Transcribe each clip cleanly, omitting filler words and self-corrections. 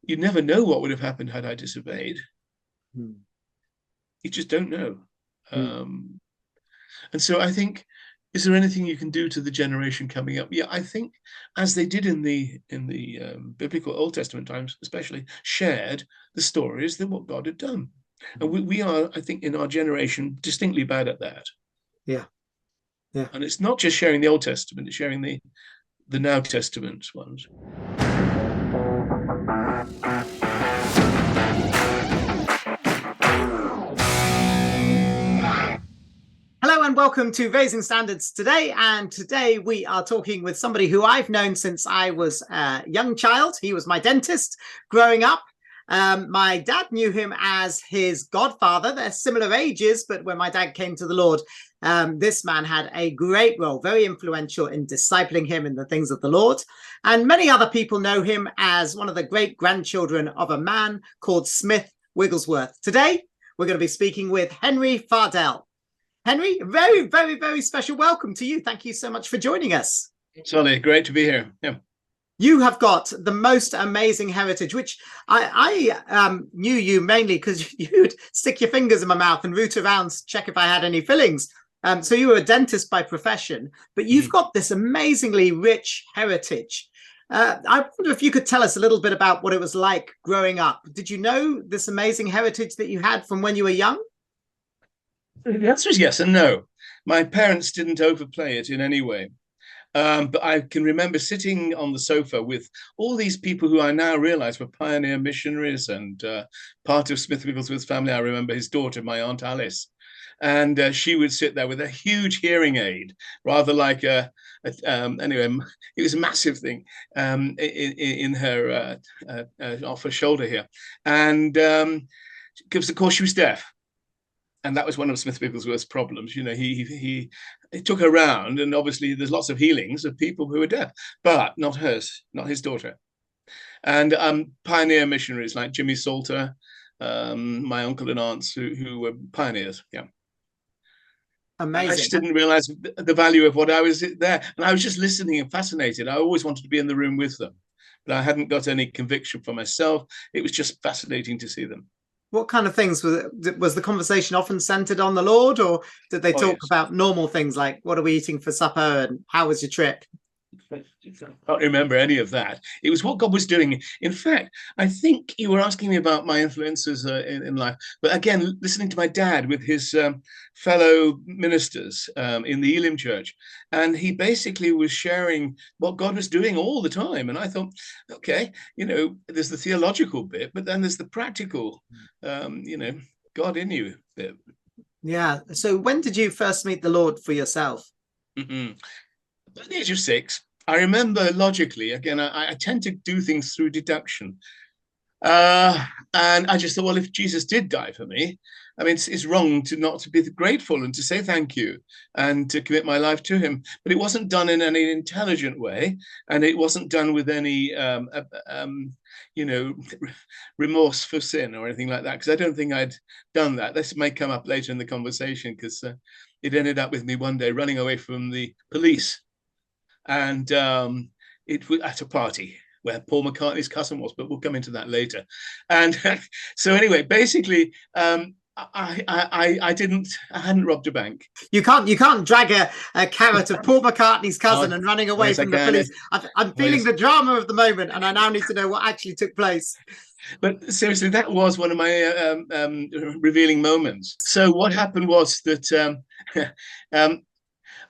you'd never know what would have happened had I disobeyed. Mm. You just don't know. Mm. And so I think, is there anything you can do to the generation coming up? Yeah, I think, as they did in the biblical Old Testament times, especially, shared the stories that what God had done. And we are, I think, in our generation, distinctly bad at that. Yeah. Yeah. And it's not just sharing the Old Testament; it's sharing the Now Testament ones. Hello and welcome to Raising Standards today. And today we are talking with somebody who I've known since I was a young child. He was my dentist growing up. My dad knew him as his godfather. They're similar ages, but when my dad came to the Lord, this man had a great role, very influential in discipling him in the things of the Lord. And many other people know him as one of the great grandchildren of a man called Smith Wigglesworth. Today, we're going to be speaking with Henry Fardell. Henry, very, very, very special welcome to you. Thank you so much for joining us. It's Olly, great to be here. Yeah. You have got the most amazing heritage, which I knew you mainly because you'd stick your fingers in my mouth and root around to check if I had any fillings. So you were a dentist by profession, but you've got this amazingly rich heritage. I wonder if you could tell us a little bit about what it was like growing up. Did you know this amazing heritage that you had from when you were young? The answer is yes and no. My parents didn't overplay it in any way. But I can remember sitting on the sofa with all these people who I now realize were pioneer missionaries and part of Smith Wigglesworth's family. I remember his daughter, my Aunt Alice. And she would sit there with a huge hearing aid, rather like anyway, it was a massive thing in her off her shoulder here. And because, of course, she was deaf. And that was one of Smith Wigglesworth's problems. You know, he took her around, and obviously there's lots of healings of people who are deaf, but not hers, not his daughter. And pioneer missionaries like Jimmy Salter, my uncle and aunts who were pioneers. Yeah. Amazing. I just didn't realize the value of what I was there. And I was just listening and fascinated. I always wanted to be in the room with them, but I hadn't got any conviction for myself. It was just fascinating to see them. What kind of things was the conversation often centered on the Lord, or did they talk about normal things like what are we eating for supper and how was your trip? I can't remember any of that. It was what God was doing. In fact, I think you were asking me about my influences in life. But again, listening to my dad with his fellow ministers in the Elim Church, and he basically was sharing what God was doing all the time. And I thought, okay, you know, there's the theological bit, but then there's the practical, you know, God in you bit. Yeah. So when did you first meet the Lord for yourself? At the age of 6, I remember logically, again, I tend to do things through deduction. And I just thought, well, if Jesus did die for me, I mean, it's wrong to not to be grateful and to say thank you and to commit my life to him. But it wasn't done in any intelligent way. And it wasn't done with any, you know, remorse for sin or anything like that, because I don't think I'd done that. This may come up later in the conversation, because it ended up with me one day running away from the police. And it was at a party where Paul McCartney's cousin was, but we'll come into that later. And so anyway, basically, I hadn't robbed a bank. You can't drag a carrot of Paul McCartney's cousin and running away from the police. I'm feeling the drama of the moment, and I now need to know what actually took place. But seriously, that was one of my revealing moments. So what happened was that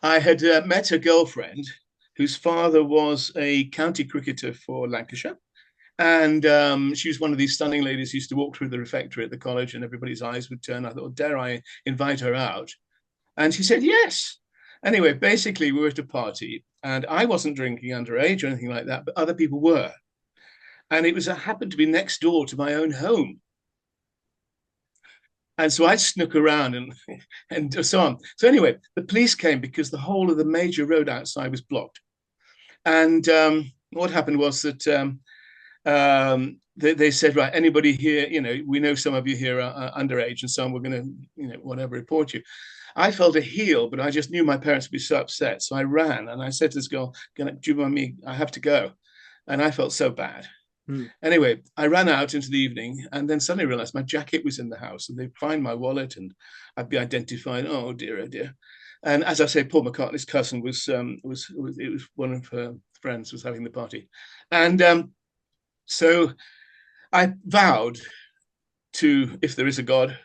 I had met a girlfriend whose father was a county cricketer for Lancashire. And she was one of these stunning ladies who used to walk through the refectory at the college, and everybody's eyes would turn. I thought, dare I invite her out? And she said, yes. Anyway, basically, we were at a party, and I wasn't drinking underage or anything like that, but other people were. And it happened to be next door to my own home. And so I snuck around and so on. So anyway, the police came because the whole of the major road outside was blocked. And what happened was that they said, right, anybody here, you know, we know some of you here are underage and so on, we're going to, you know, whatever, report you. I felt a heel, but I just knew my parents would be so upset. So I ran and I said to this girl, do you mind me? I have to go. And I felt so bad. Mm. Anyway, I ran out into the evening and then suddenly realized my jacket was in the house and they'd find my wallet and I'd be identified. Oh dear, oh dear. And as I say, Paul McCartney's cousin was one of her friends was having the party. And so I vowed to, if there is a God,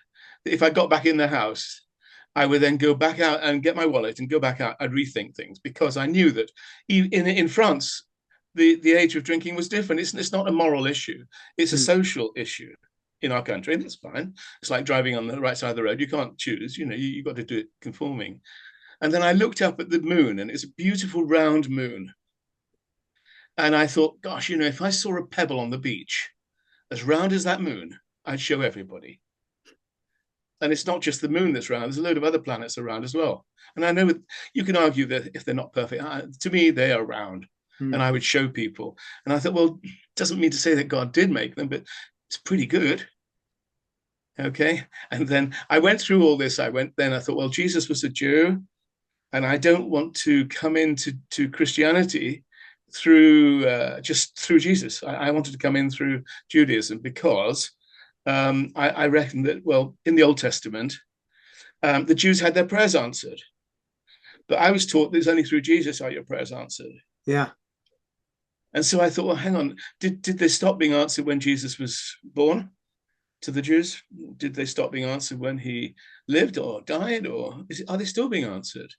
if I got back in the house, I would then go back out and get my wallet and go back out. I'd rethink things because I knew that in France, the age of drinking was different. It's not a moral issue. It's a social issue in our country, and that's fine. It's like driving on the right side of the road. You can't choose, you've got to do it conforming. And then I looked up at the moon, and it's a beautiful round moon. And I thought, gosh, if I saw a pebble on the beach as round as that moon, I'd show everybody. And it's not just the moon that's round. There's a load of other planets around as well. And I know you can argue that if they're not perfect, to me, they are round. And I would show people. And I thought, well, it doesn't mean to say that God did make them, but it's pretty good. Okay. And then I went through all this. I thought, well, Jesus was a Jew. And I don't want to come into Christianity just through Jesus. I wanted to come in through Judaism because I reckon that, well, in the Old Testament, the Jews had their prayers answered. But I was taught that it's only through Jesus are your prayers answered. Yeah. And so I thought, well, hang on, did they stop being answered when Jesus was born to the Jews? Did they stop being answered when he lived or died? Or are they still being answered?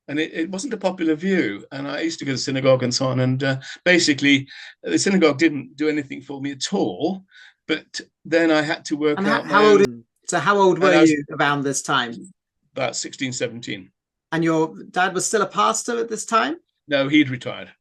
And it wasn't a popular view. And I used to go to synagogue and so on. And basically, the synagogue didn't do anything for me at all. But then I had to work out how old were you around this time? About 16, 17. And your dad was still a pastor at this time? No, he'd retired.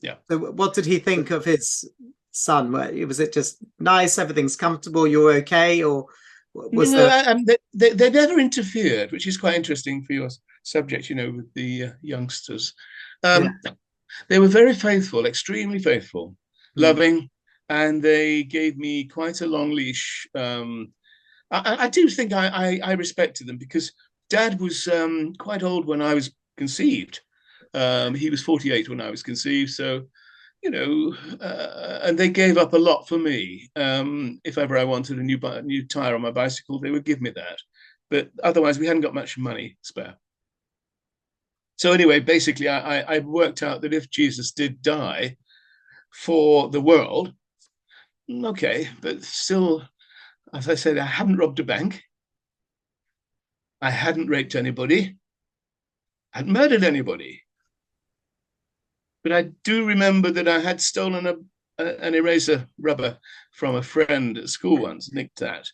Yeah. So what did he think of his son? Was it just nice, everything's comfortable, you're okay? Or was they never interfered, which is quite interesting for your subject, with the youngsters. They were very faithful, extremely faithful, loving, and they gave me quite a long leash. I do think I respected them because Dad was quite old when I was conceived. He was 48 when I was conceived, so and they gave up a lot for me. If ever I wanted a new tire on my bicycle, they would give me that. But otherwise, we hadn't got much money spare. So anyway, basically, I worked out that if Jesus did die for the world, okay, but still, as I said, I hadn't robbed a bank. I hadn't raped anybody. I hadn't murdered anybody. But I do remember that I had stolen an eraser rubber from a friend at school once, nicked that.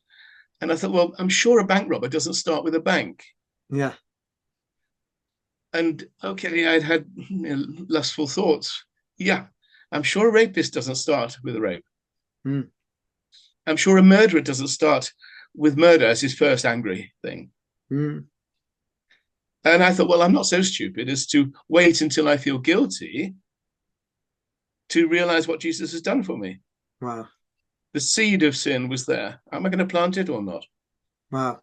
And I thought, well, I'm sure a bank robber doesn't start with a bank. Yeah. And okay, I'd had lustful thoughts. Yeah, I'm sure a rapist doesn't start with a rape. I'm sure a murderer doesn't start with murder as his first angry thing. And I thought, well, I'm not so stupid as to wait until I feel guilty to realize what Jesus has done for me. Wow. The seed of sin was there. Am I going to plant it or not? Wow.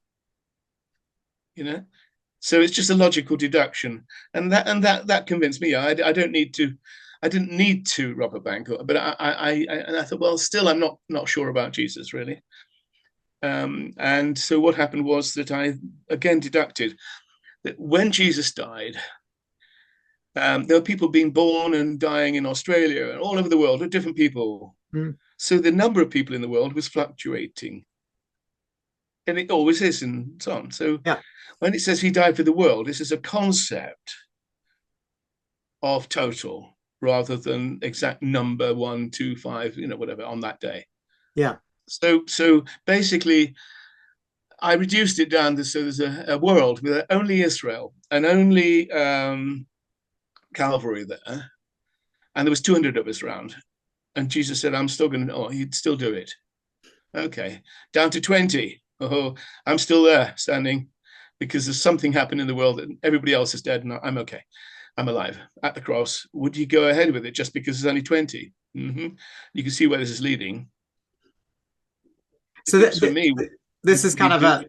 So it's just a logical deduction. And that convinced me. I didn't need to rob a bank, but I thought, well, still, I'm not sure about Jesus, really. And so what happened was that I, again, deducted that when Jesus died, there were people being born and dying in Australia and all over the world, different people. So the number of people in the world was fluctuating. And it always is, and so on. So when it says he died for the world, this is a concept of total rather than exact number 1, 2, 5, whatever on that day. Yeah. So basically, I reduced it down to, so there's a world with only Israel and only Calvary there, and there was 200 of us around. And Jesus said, I'm still going to, he'd still do it. Okay, down to 20. Oh, I'm still there standing because there's something happened in the world that everybody else is dead and I'm okay. I'm alive at the cross. Would you go ahead with it just because there's only 20? You can see where this is leading. So for me, this is kind of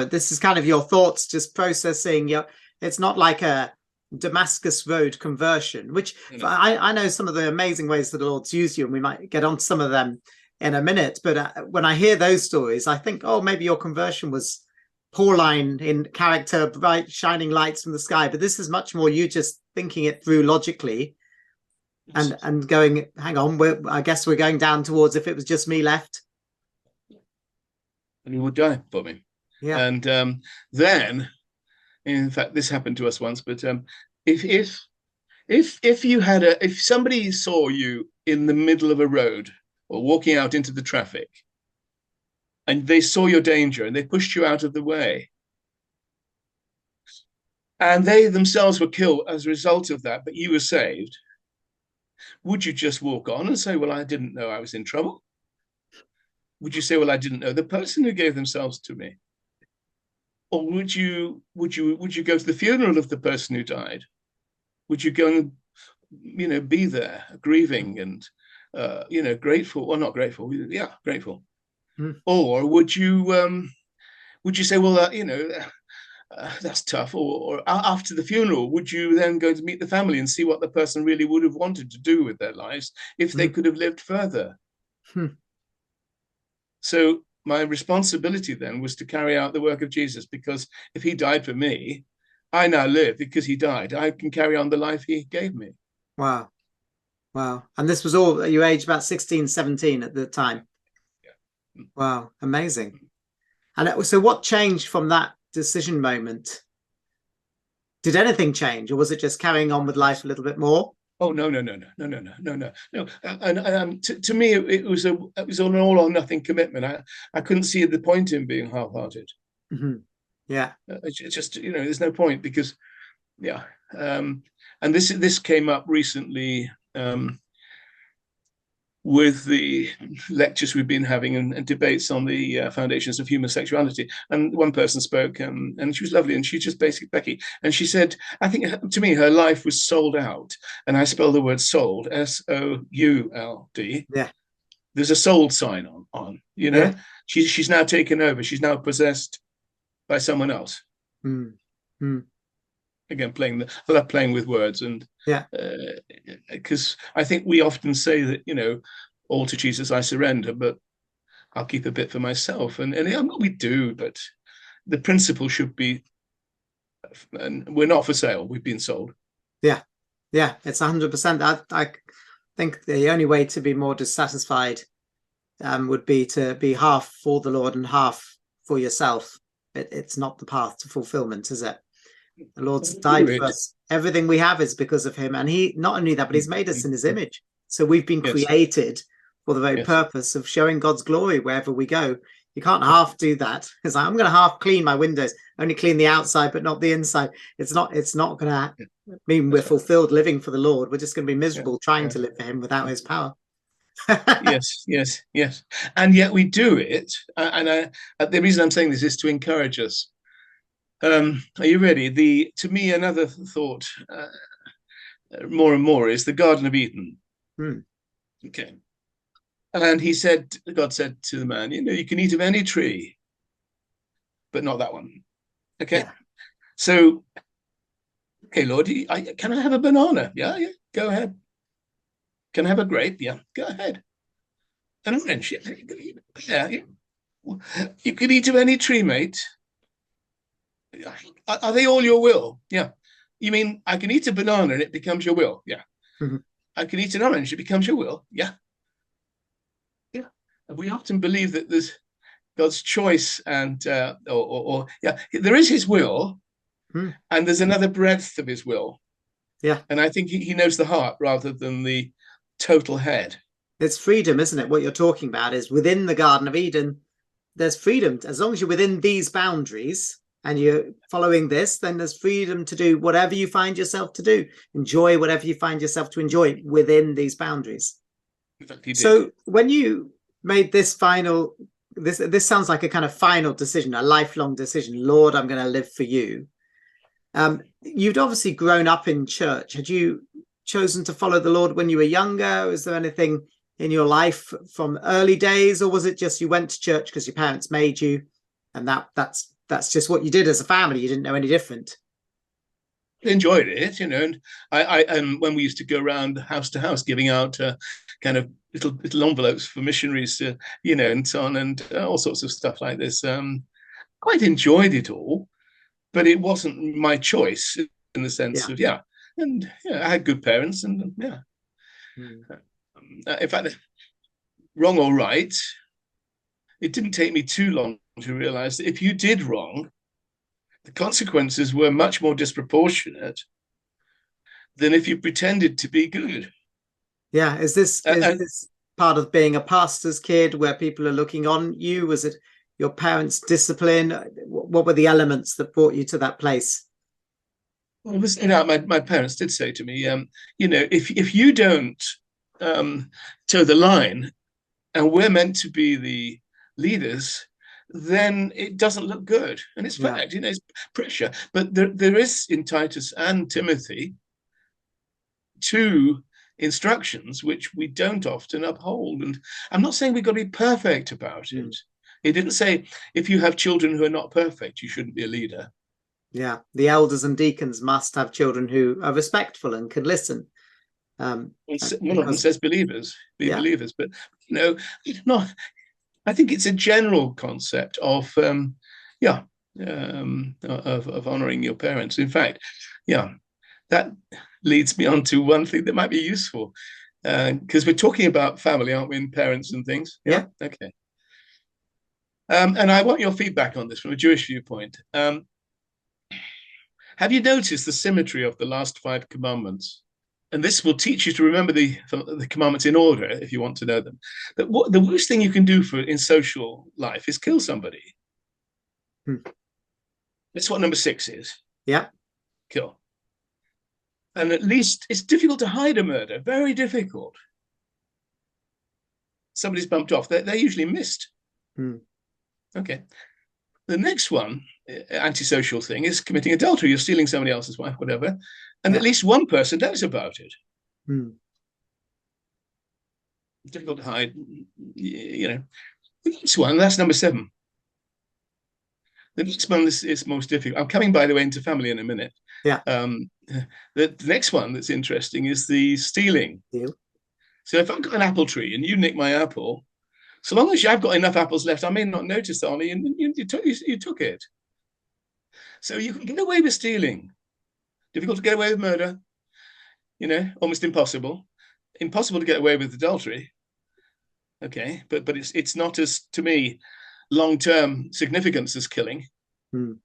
this is kind of your thoughts just processing. It's not like a Damascus Road conversion, which I know some of the amazing ways that the Lord's used you, and we might get on to some of them in a minute. But when I hear those stories, I think, oh, maybe your conversion was Pauline in character, bright shining lights from the sky. But this is much more you just thinking it through logically and going, hang on, I guess we're going down towards if it was just me left. And he would die for me. Yeah. And then, in fact, this happened to us once, but if somebody saw you in the middle of a road or walking out into the traffic, and they saw your danger and they pushed you out of the way, and they themselves were killed as a result of that, but you were saved, would you just walk on and say, well, I didn't know I was in trouble? Would you say, well, I didn't know the person who gave themselves to me? Or would you go to the funeral of the person who died? Would you go and, be there grieving and, grateful? Well, not grateful. Yeah, grateful. Or would you say, well, that's tough? Or after the funeral, would you then go to meet the family and see what the person really would have wanted to do with their lives if they could have lived further? So my responsibility then was to carry out the work of Jesus, because if he died for me, I now live because he died. I can carry on the life he gave me. Wow. And this was all, you aged about 16, 17 at the time. Yeah. Wow. Amazing. And so what changed from that decision moment? Did anything change, or was it just carrying on with life a little bit more? Oh, no. And to me, it was an all or nothing commitment. I couldn't see the point in being half-hearted. Yeah. It's just, there's no point, because, yeah. And this came up recently with the lectures we've been having and debates on the foundations of human sexuality. And one person spoke, and she was lovely, and she just basically, Becky, and she said, I think to me, her life was sold out. And I spell the word sold, SOULD. Yeah. There's a sold sign on. Yeah. She's now taken over. She's now possessed by someone else. Again, I love playing with words, and because I think we often say that, all to Jesus I surrender, but I'll keep a bit for myself, and we do, but the principle should be, and we're not for sale, we've been sold. Yeah, it's 100%. I think the only way to be more dissatisfied would be to be half for the Lord and half for yourself. It's not the path to fulfillment, is it? The Lord's died for us. Everything we have is because of him. And he, not only that, but he's made us in his image. So we've been created for the very purpose of showing God's glory wherever we go. You can't half do that. It's like, I'm going to half clean my windows, only clean the outside, but not the inside. It's not going to mean we're fulfilled living for the Lord. We're just going to be miserable trying to live for him without his power. Yes. And yet we do it. And the reason I'm saying this is to encourage us. Are you ready? To me, another thought, more and more, is the Garden of Eden. Okay. And God said to the man, you can eat of any tree, but not that one. Okay. Yeah. So, okay, Lord, can I have a banana? Yeah, go ahead. Can I have a grape? Yeah, go ahead. An orange? Yeah. You can eat of any tree, mate. Are they all your will? Yeah. You mean I can eat a banana and it becomes your will? Yeah. I can eat an orange, it becomes your will? Yeah. We often believe that there's God's choice, and there is his will, and there's another breadth of his will. Yeah. And I think he knows the heart rather than the total head. It's freedom, isn't it? What you're talking about is within the Garden of Eden, there's freedom. As long as you're within these boundaries and you're following this, then there's freedom to do whatever you find yourself to do. Enjoy whatever you find yourself to enjoy within these boundaries. So when you made this this sounds like a kind of final decision, a lifelong decision. Lord, I'm going to live for you. You'd obviously grown up in church. Had you chosen to follow the Lord when you were younger? Was there anything in your life from early days, or was it just you went to church because your parents made you, and that's just what you did as a family? You didn't know any different? enjoyed it, and when we used to go around house to house giving out kind of little envelopes for missionaries to, and so on, and all sorts of stuff like this. Quite enjoyed it all, but it wasn't my choice in the sense of and I had good parents, and in fact, wrong or right, it didn't take me too long to realize that if you did wrong, the consequences were much more disproportionate than if you pretended to be good. Yeah. Is this part of being a pastor's kid where people are looking on you? Was it your parents' discipline? What were the elements that brought you to that place? Well, it was, my parents did say to me, if you don't toe the line, and we're meant to be the leaders, then it doesn't look good. And it's fact, it's pressure. But there is in Titus and Timothy 2 instructions which we don't often uphold. And I'm not saying we've got to be perfect about it. It didn't say if you have children who are not perfect, you shouldn't be a leader. Yeah, the elders and deacons must have children who are respectful and can listen. One of them says believers, believers, but not. I think it's a general concept of honoring your parents. In fact, that leads me on to one thing that might be useful, because we're talking about family, aren't we, and parents and things? Yeah. Okay. And I want your feedback on this from a Jewish viewpoint. Have you noticed the symmetry of the last 5 commandments? And this will teach you to remember the commandments in order if you want to know them. But the worst thing you can do in social life is kill somebody. That's what number 6 is. Yeah. Kill. And at least it's difficult to hide a murder. Very difficult. Somebody's bumped off. They're usually missed. Okay. The next one, antisocial thing, is committing adultery. You're stealing somebody else's wife, whatever. And at least one person knows about it. Difficult to hide, The next one, that's number 7. The next one is most difficult. I'm coming, by the way, into family in a minute. Yeah. The next one that's interesting is the stealing. So if I've got an apple tree and you nick my apple, so long as I've got enough apples left, I may not notice, Ollie, and you took it. So you can get away with stealing. Difficult to get away with murder. Almost impossible. Impossible to get away with adultery. Okay, but it's not as, to me, long-term significance as killing. And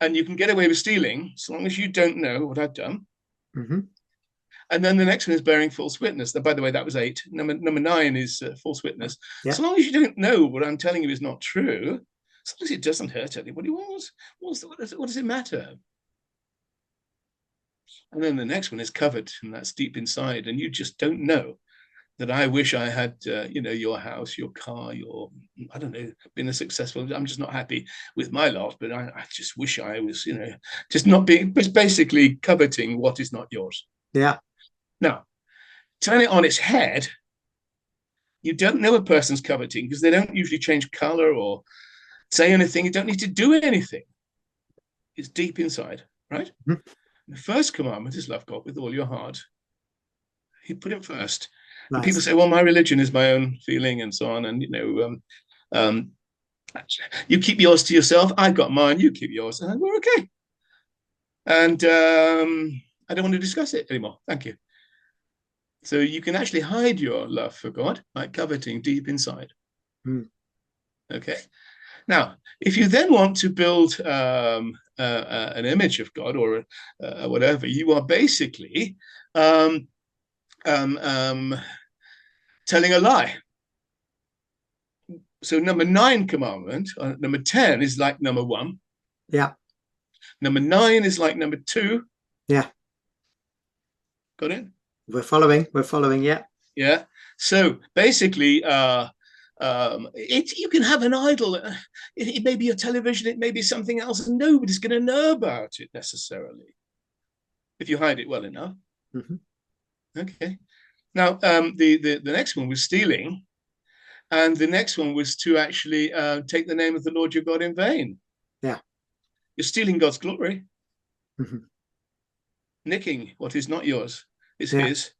you can get away with stealing so long as you don't know what I've done. And then the next one is bearing false witness. By the way, that was 8. Number 9 is false witness. So long as you don't know what I'm telling you is not true, as long as it doesn't hurt anybody, what does it matter? And then the next one is covered, and that's deep inside, and you just don't know that I wish I had, your house, your car, I don't know, been a successful. I'm just not happy with my lot, but I just wish I was, just not being, basically coveting what is not yours. Yeah. Now, turn it on its head. You don't know a person's coveting because they don't usually change color or say anything. You don't need to do anything. It's deep inside, right? The first commandment is love God with all your heart. He put him first. Nice. And people say, well, my religion is my own feeling and so on. And, you keep yours to yourself. I've got mine. You keep yours. And we're okay. And I don't want to discuss it anymore. Thank you. So you can actually hide your love for God by coveting deep inside. Okay. Now, if you then want to build an image of God or whatever, you are basically telling a lie. So number 9 commandment, number 10 is like number 1. Yeah. Number 9 is like number 2. Yeah. Got it? We're following. Yeah. Yeah. So basically, you can have an idol. It may be a television. It may be something else, and nobody's going to know about it necessarily if you hide it well enough. Okay. Now, the next one was stealing, and the next one was to actually take the name of the Lord your God in vain. Yeah. You're stealing God's glory. nicking what is not yours is Yeah. his,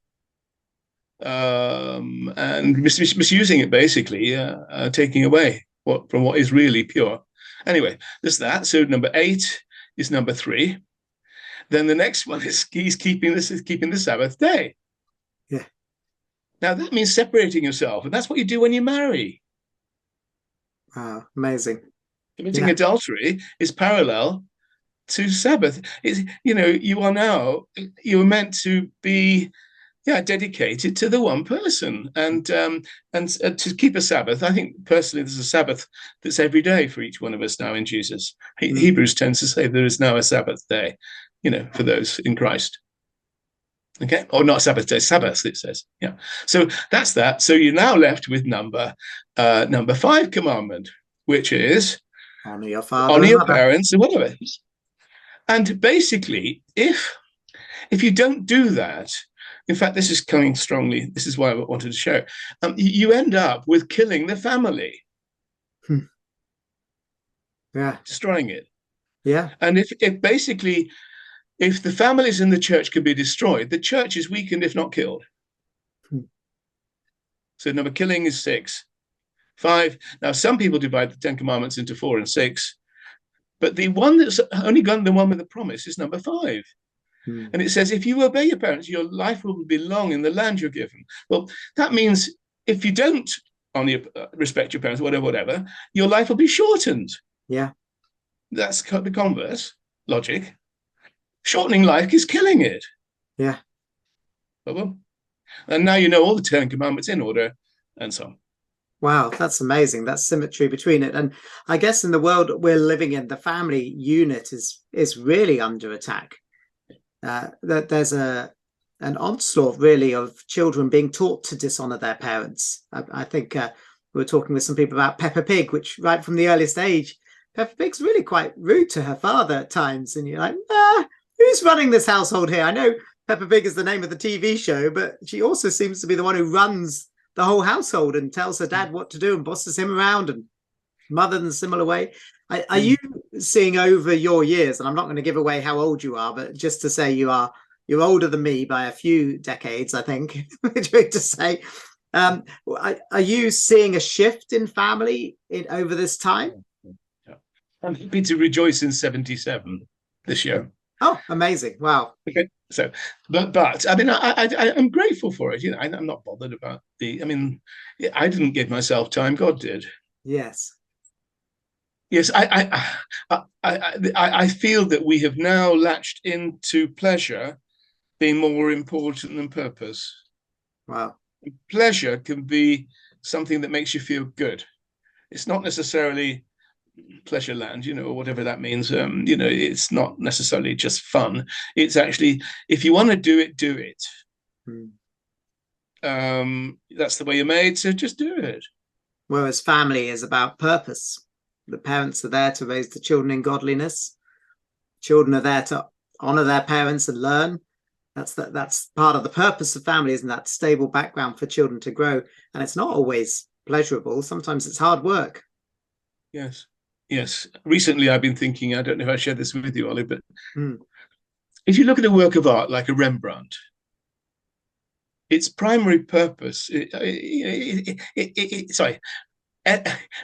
and misusing it, basically, taking away from what is really pure. Anyway, there's that. So number 8 is number 3. Then the next one is he's keeping the Sabbath day. Yeah. Now that means separating yourself, and that's what you do when you marry. Wow, amazing. Committing adultery is parallel to Sabbath. It's, you are meant to be dedicated to the one person, and to keep a Sabbath. I think personally there's a Sabbath that's every day for each one of us now in Jesus. Hebrews tends to say there is now a Sabbath day, for those in Christ. Okay, or not Sabbath day, Sabbath, it says. Yeah. So that's that. So you're now left with number 5 commandment, which is honor your father, honor your parents, and whatever. And basically, if you don't do that, in fact, this is coming strongly. This is why I wanted to show. You end up with killing the family. Yeah, destroying it. Yeah. And if the families in the church can be destroyed, the church is weakened, if not killed. So number killing is 6. 5. Now, some people divide the 10 commandments into 4 and 6, but the one that's only got the one with the promise is number 5. And it says, if you obey your parents, your life will be long in the land you're given. Well, that means if you don't respect your parents, whatever, your life will be shortened. Yeah. That's the converse logic. Shortening life is killing it. Yeah. Well, and now you know all the 10 commandments in order, and so on. Wow, that's amazing. That's symmetry between it. And I guess in the world we're living in, the family unit is really under attack. That there's an onslaught really of children being taught to dishonor their parents. I think we were talking with some people about Peppa Pig, which right from the earliest age, Peppa Pig's really quite rude to her father at times. And you're like, who's running this household here? I know Peppa Pig is the name of the TV show, but she also seems to be the one who runs the whole household and tells her dad what to do and bosses him around, and mother in a similar way. Are you seeing over your years, and I'm not going to give away how old you are, but just to say you're older than me by a few decades, I think, to say, are you seeing a shift in family over this time? I'm happy to rejoice in 77 this year. Oh, amazing. Wow. Okay. So, but I mean, I'm grateful for it. I'm not bothered about I didn't give myself time. God did. Yes. Yes, I feel that we have now latched into pleasure being more important than purpose. Wow. Pleasure can be something that makes you feel good. It's not necessarily pleasure land, or whatever that means. It's not necessarily just fun. It's actually, if you want to do it, do it. That's the way you're made, so just do it. Whereas family is about purpose. The parents are there to raise the children in godliness. Children are there to honor their parents and learn. That's part of the purpose of family, isn't that? Stable background for children to grow. And it's not always pleasurable. Sometimes it's hard work. Yes. Recently, I've been thinking, I don't know if I shared this with you, Olly, but if you look at a work of art like a Rembrandt, its primary purpose,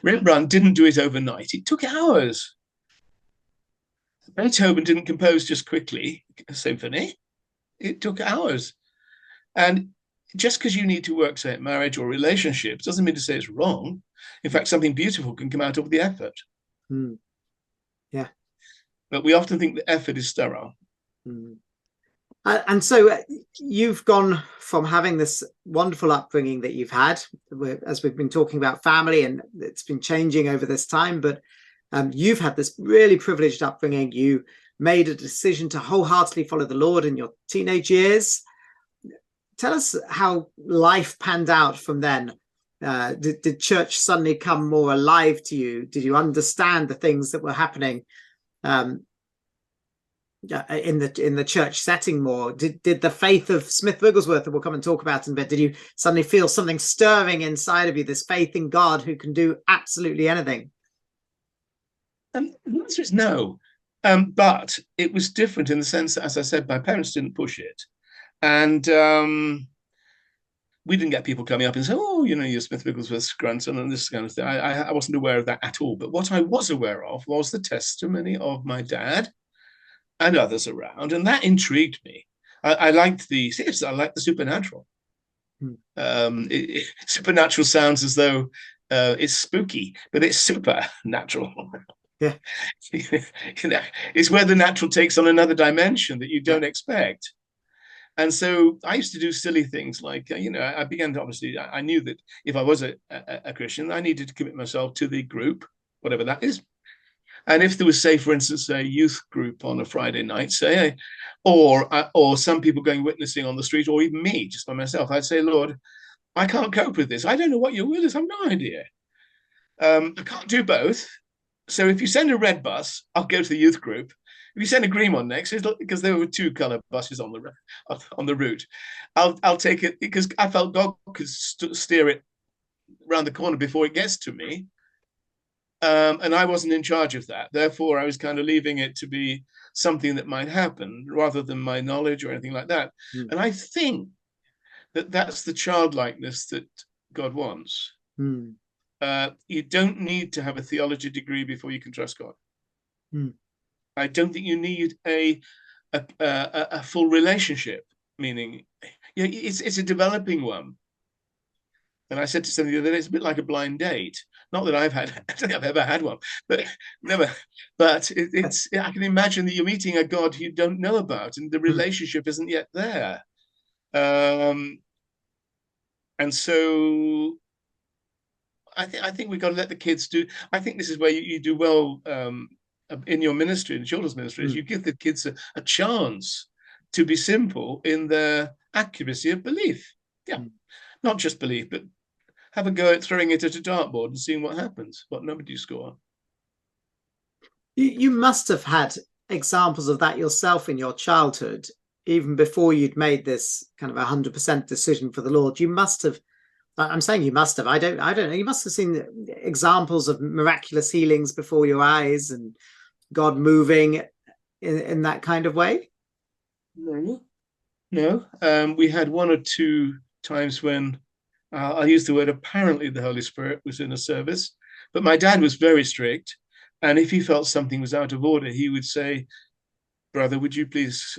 Rembrandt didn't do it overnight. It took hours. Beethoven didn't compose just quickly a symphony. It took hours. And just because you need to work, say, at marriage or relationships, doesn't mean to say it's wrong. In fact, something beautiful can come out of the effort. Yeah. But we often think the effort is sterile. And so you've gone from having this wonderful upbringing that you've had, as we've been talking about family, and it's been changing over this time, but you've had this really privileged upbringing. You made a decision to wholeheartedly follow the Lord in your teenage years. Tell us how life panned out from then. Did church suddenly come more alive to you? Did you understand the things that were happening in the church setting more? Did the faith of Smith Wigglesworth, that we'll come and talk about in a bit, did you suddenly feel something stirring inside of you, this faith in God who can do absolutely anything? The answer is no. But it was different in the sense that, as I said, my parents didn't push it. And we didn't get people coming up and say, oh, you're Smith Wigglesworth's grandson and this kind of thing. I wasn't aware of that at all. But what I was aware of was the testimony of my dad and others around. And that intrigued me. I liked the supernatural. Supernatural sounds as though it's spooky, but it's supernatural. Yeah. It's where the natural takes on another dimension that you don't expect. And so I used to do silly things like, I began to, obviously, I knew that if I was a Christian, I needed to commit myself to the group, whatever that is. And if there was, say, for instance, a youth group on a Friday night, say, or some people going witnessing on the street, or even me, just by myself, I'd say, Lord, I can't cope with this. I don't know what your will is. I've no idea. I can't do both. So if you send a red bus, I'll go to the youth group. If you send a green one next, because there were two color buses on the route, I'll take it because I felt God could steer it around the corner before it gets to me. And I wasn't in charge of that. Therefore, I was kind of leaving it to be something that might happen rather than my knowledge or anything like that. And I think that that's the childlikeness that God wants. You don't need to have a theology degree before you can trust God. I don't think you need a full relationship, meaning it's a developing one. And I said to somebody the other day, it's a bit like a blind date. Not that I don't think I've ever had one, but never. But I can imagine that you're meeting a God you don't know about, and the relationship isn't yet there. And so I think we've got to let the kids do. I think this is where you do well in your ministry, in children's ministry, is you give the kids a chance to be simple in their accuracy of belief. Yeah, not just belief, but have a go at throwing it at a dartboard and seeing what happens, what number do you score. You must have had examples of that yourself in your childhood, even before you'd made this kind of 100% decision for the Lord. You must have, I'm saying you must have, I don't know, you must have seen examples of miraculous healings before your eyes and God moving in that kind of way. No. We had one or two times when I'll use the word, apparently the Holy Spirit was in a service, but my dad was very strict. And if he felt something was out of order, he would say, brother, would you please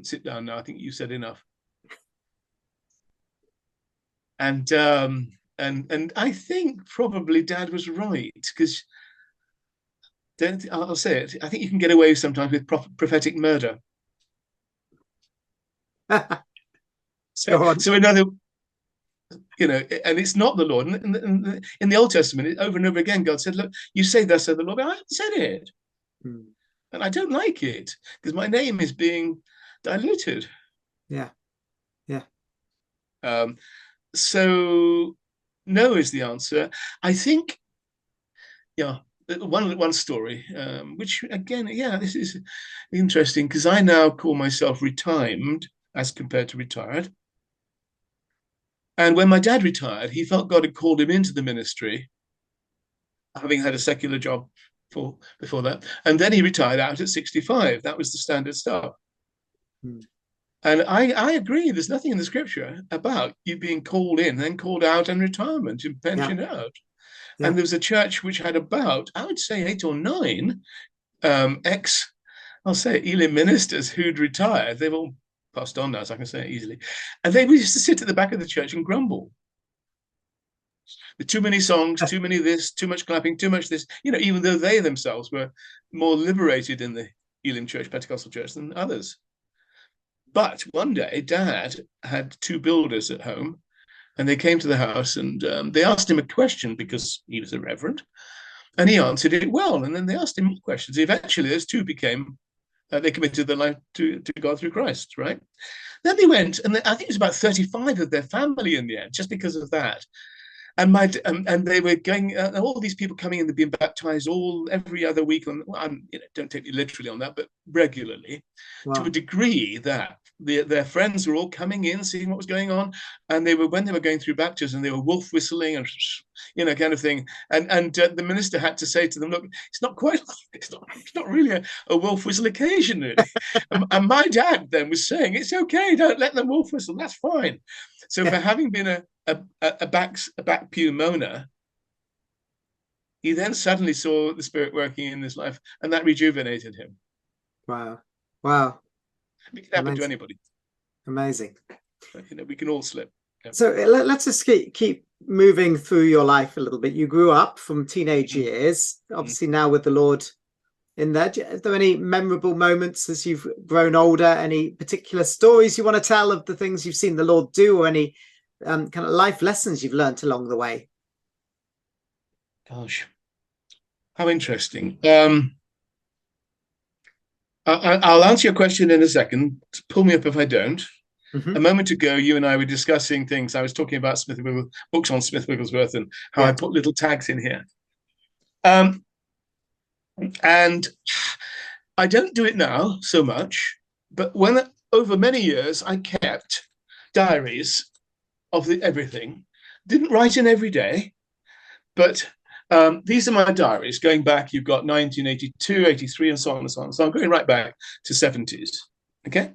sit down now? I think you said enough. And I think probably Dad was right, because I'll say it, I think you can get away sometimes with prophetic murder. So another, and it's not the Lord. And in the Old Testament, over and over again, God said, look, you say thus said the Lord, but I haven't said it. And I don't like it, because my name is being diluted. Yeah. So no is the answer. I think, one story, which again, this is interesting, because I now call myself retimed as compared to retired. And when my dad retired, he felt God had called him into the ministry, having had a secular job before that. And then he retired out at 65. That was the standard stuff. And I agree, there's nothing in the scripture about you being called in, then called out, and retirement and pension out. And there was a church which had about, I would say, 8 or 9 Elim ministers who'd retired. They've all passed on now, so I can say it easily. And they used to sit at the back of the church and grumble. Too many songs, too many this, too much clapping, too much this, even though they themselves were more liberated in the Elim Church, Pentecostal Church, than others. But one day, Dad had 2 builders at home, and they came to the house, and they asked him a question because he was a reverend, and he answered it well. And then they asked him more questions. Eventually, those 2 became, they committed their life to God through Christ, right? Then they went, and I think it was about 35 of their family in the end, just because of that. And they were going, all these people coming in and being baptized every other week. Don't take me literally on that, but regularly, to a degree that their friends were all coming in, seeing what was going on, and when they were going through baptism, they were wolf whistling and kind of thing. And the minister had to say to them, "Look, it's not quite, it's not really a wolf whistle occasion, really." And my dad then was saying, "It's okay, don't let them wolf whistle, that's fine." So for having been a back pew moaner, he then suddenly saw the Spirit working in his life, and that rejuvenated him. Wow. Wow. It can happen to anybody. Amazing. We can all slip. Yeah. So let's just keep moving through your life a little bit. You grew up from teenage years, obviously now with the Lord in there. Are there any memorable moments as you've grown older? Any particular stories you want to tell of the things you've seen the Lord do, or any kind of life lessons you've learned along the way? Gosh, how interesting. I'll answer your question in a second. Pull me up if I don't. A moment ago, you and I were discussing things. I was talking about books on Smith Wigglesworth and how I put little tags in here. And I don't do it now so much, but over many years, I kept diaries of everything. Didn't write in every day, but these are my diaries going back. You've got 1982, 83, and so on and so on. So I'm going right back to 70s. Okay.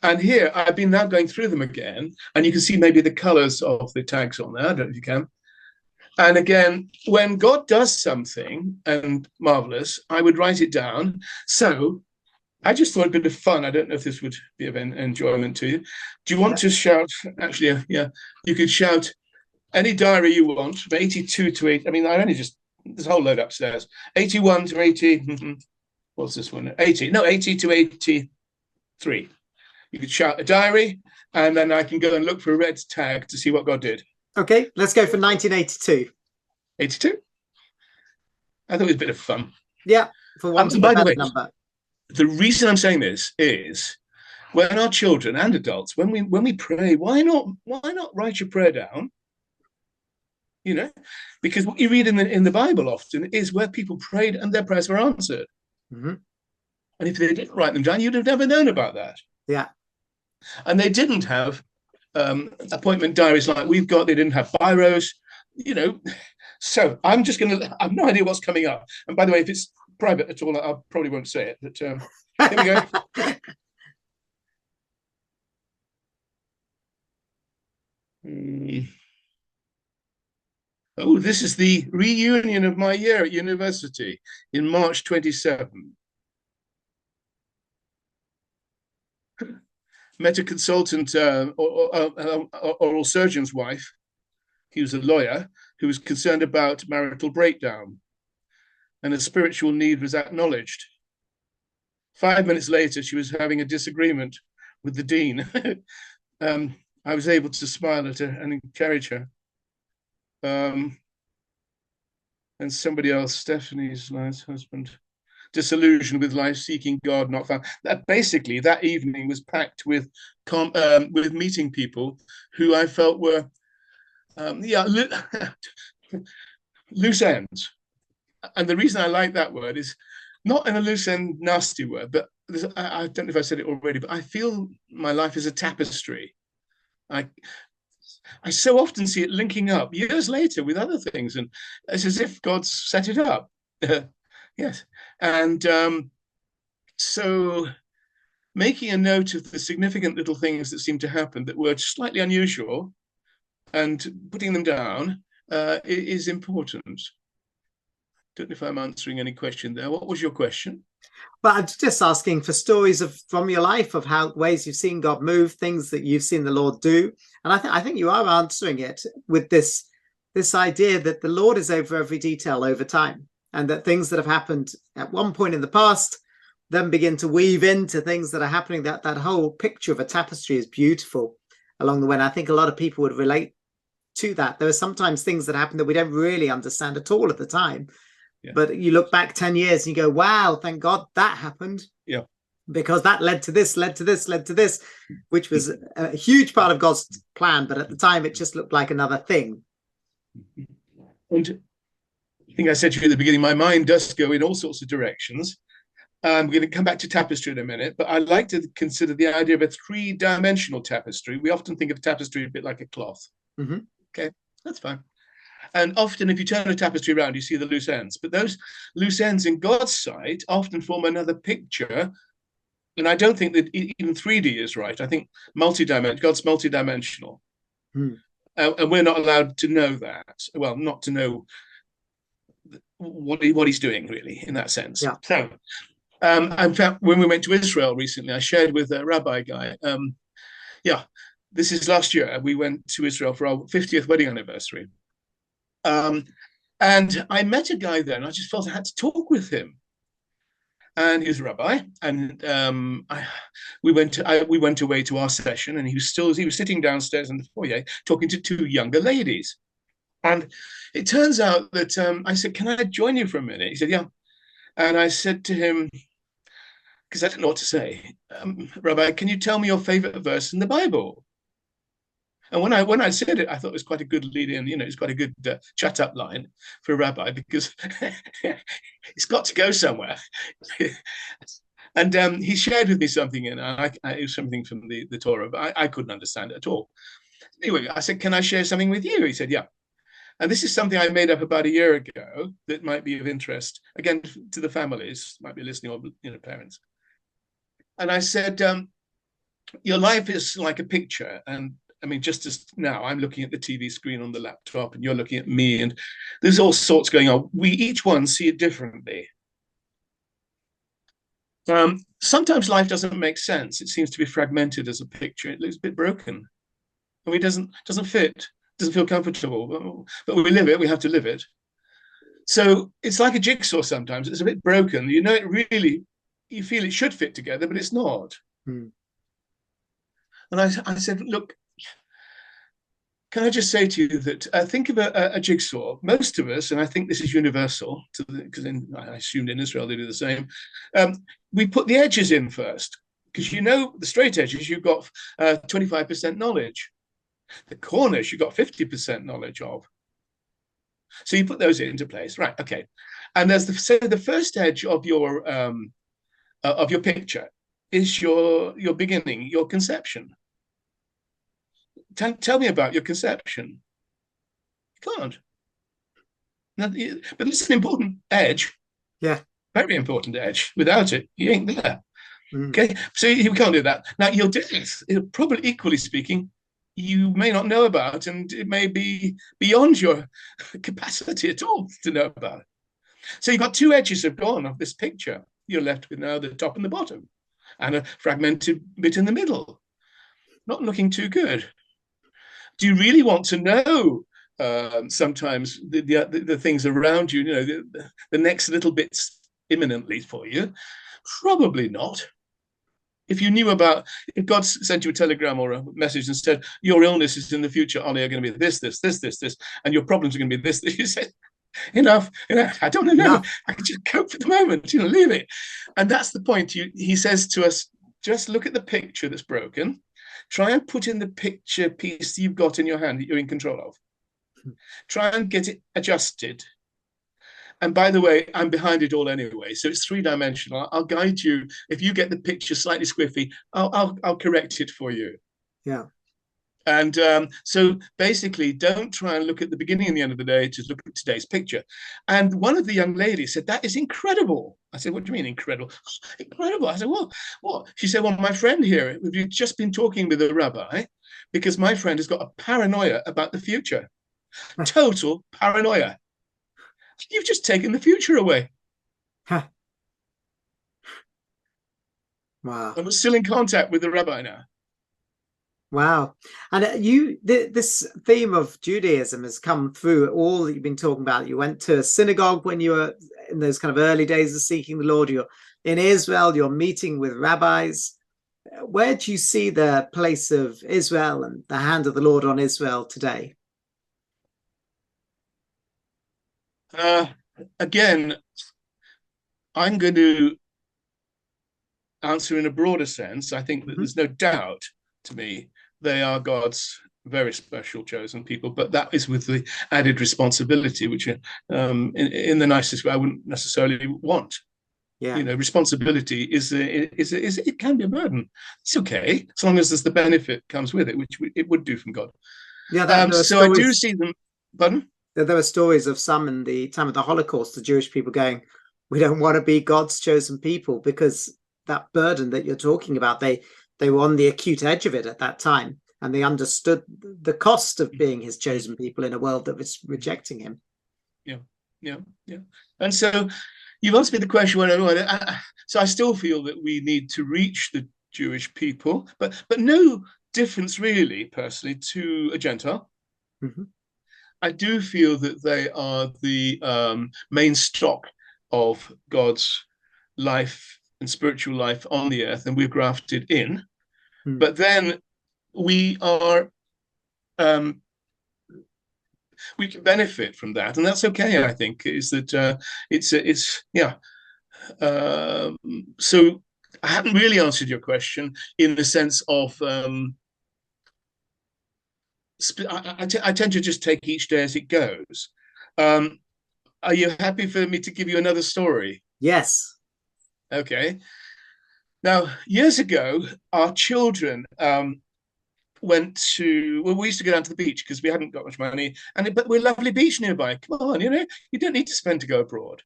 And here I've been now going through them again, and you can see maybe the colors of the tags on there. I don't know if you can. And again, when God does something and marvelous, I would write it down. So I just thought it'd be fun. I don't know if this would be of enjoyment to you. Do you want to shout? Actually, yeah, you could shout any diary you want from 82 to 80. I mean, I only just, there's a whole load upstairs. 81 to 80. What's this one? 80. No, 80 to 83. You could shout a diary, and then I can go and look for a red tag to see what God did. Okay, let's go for 1982. 82? I thought it was a bit of fun. Yeah, for one number. The reason I'm saying this is when our children and adults, when we pray, why not write your prayer down? You know, because what you read in the Bible often is where people prayed and their prayers were answered. And if they didn't write them down, you'd have never known about that. Yeah. And they didn't have appointment diaries like we've got. They didn't have biros, you know. So I'm just going to, I have no idea what's coming up. And by the way, if it's private at all, I probably won't say it. But here we go. Oh, this is the reunion of my year at university in March 27. Met a consultant, oral surgeon's wife. He was a lawyer who was concerned about marital breakdown, and a spiritual need was acknowledged. 5 minutes later, she was having a disagreement with the dean. I was able to smile at her and encourage her. And somebody else, Stephanie's nice husband, disillusioned with life, seeking God, not found. That basically that evening was packed with meeting people who I felt were loose ends. And the reason I like that word is not in a loose end nasty word, but I don't know if I said it already, but I feel my life is a tapestry. I so often see it linking up years later with other things, and it's as if God's set it up. Yes. And so making a note of the significant little things that seem to happen that were slightly unusual and putting them down is important. Don't know if I'm answering any question there. What was your question? But I'm just asking for stories from your life of how ways you've seen God move, things that you've seen the Lord do. And I think you are answering it with this idea that the Lord is over every detail over time, and that things that have happened at one point in the past then begin to weave into things that are happening. That whole picture of a tapestry is beautiful along the way. And I think a lot of people would relate to that. There are sometimes things that happen that we don't really understand at all at the time. Yeah. But you look back 10 years and you go, wow, thank God that happened. Yeah. Because that led to this, led to this, led to this, which was a huge part of God's plan. But at the time, it just looked like another thing. And I think I said to you at the beginning, my mind does go in all sorts of directions. I'm going to come back to tapestry in a minute, but I like to consider the idea of a three-dimensional tapestry. We often think of tapestry a bit like a cloth. Mm-hmm. Okay, that's fine. And often, if you turn a tapestry around, you see the loose ends. But those loose ends in God's sight often form another picture. And I don't think that even 3D is right. I think God's multidimensional. Mm. And we're not allowed to know that. Well, not to know what he's doing, really, in that sense. Yeah. So, in fact, when we went to Israel recently, I shared with a rabbi guy. This is last year. We went to Israel for our 50th wedding anniversary. And I met a guy there, and I just felt I had to talk with him. And he was a rabbi, and we went away to our session, and he was sitting downstairs in the foyer talking to two younger ladies. And it turns out that I said, "Can I join you for a minute?" He said, "Yeah." And I said to him, because I didn't know what to say, "Rabbi, can you tell me your favorite verse in the Bible?" And when I said it, I thought it was quite a good lead in. It's quite a good chat up line for a rabbi, because it's got to go somewhere. And he shared with me something, and it was something from the Torah, but I couldn't understand it at all. Anyway, I said, "Can I share something with you?" He said, "Yeah." And this is something I made up about a year ago that might be of interest, again, to the families, might be listening, or parents. And I said, your life is like a picture. And I mean, just as now I'm looking at the TV screen on the laptop, and you're looking at me, and there's all sorts going on. We each one see it differently. Sometimes life doesn't make sense. It seems to be fragmented as a picture. It looks a bit broken. I mean, it doesn't fit, doesn't feel comfortable, but we live it, we have to live it. So it's like a jigsaw sometimes. It's a bit broken. You feel it should fit together, but it's not. And I said, "Look, can I just say to you that think of a jigsaw. Most of us, and I think this is universal, because I assumed in Israel they do the same, we put the edges in first, because the straight edges, you've got 25% knowledge. The corners, you've got 50% knowledge of. So you put those into place. Right, okay. And there's the first edge of your picture is your beginning, your conception. Tell me about your conception. You can't. But it's an important edge. Yeah. Very important edge. Without it, you ain't there. Okay, so you can't do that. Now, your death, probably equally speaking, you may not know about, and it may be beyond your capacity at all to know about. So you've got two edges have gone of this picture. You're left with now the top and the bottom, and a fragmented bit in the middle. Not looking too good. Do you really want to know sometimes the things around you, the next little bits imminently for you? Probably not. If God sent you a telegram or a message and said, "Your illness is in the future, Olly, are going to be this, and your problems are going to be this," you said, enough, I don't know. Enough. I can just cope for the moment, leave it. And that's the point. He says to us, just look at the picture that's broken. Try and put in the picture piece you've got in your hand that you're in control of. Try and get it adjusted. And by the way, I'm behind it all anyway, so it's three-dimensional. I'll guide you. If you get the picture slightly squiffy, I'll correct it for you. Yeah. And so basically, don't try and look at the beginning and the end of the day, just look at today's picture. And one of the young ladies said, "That is incredible." I said, "What do you mean incredible?" "Incredible." I said, What? She said, "Well, my friend here, we've just been talking with a rabbi, because my friend has got a paranoia about the future. Total paranoia. You've just taken the future away." Wow. And we're still in contact with the rabbi now. Wow. And this theme of Judaism has come through all that you've been talking about. You went to a synagogue when you were in those kind of early days of seeking the Lord. You're in Israel, you're meeting with rabbis. Where do you see the place of Israel and the hand of the Lord on Israel today? Again, I'm going to answer in a broader sense. I think that there's no doubt, to me, they are God's very special chosen people, but that is with the added responsibility, which in the nicest way I wouldn't necessarily want. Yeah. responsibility is it can be a burden. It's okay as long as there's the benefit comes with it, which it would do from God. Yeah, there So I do see them. Pardon? There were stories of some in the time of the Holocaust, the Jewish people going, "We don't want to be God's chosen people," because that burden that you're talking about, they were on the acute edge of it at that time, and they understood the cost of being his chosen people in a world that was rejecting him. Yeah. And so you've asked me the question, so I still feel that we need to reach the Jewish people, but no difference really, personally, to a Gentile. Mm-hmm. I do feel that they are the main stock of God's life and spiritual life on the earth, and we're grafted in. Mm. But then we are we can benefit from that, and that's okay. I think is that it's yeah. So I haven't really answered your question in the sense of I tend to just take each day as it goes. Are you happy for me to give you another story? Yes. Okay. Now, years ago, our children went to, well, we used to go down to the beach because we hadn't got much money, but we're a lovely beach nearby. Come on, you don't need to spend to go abroad.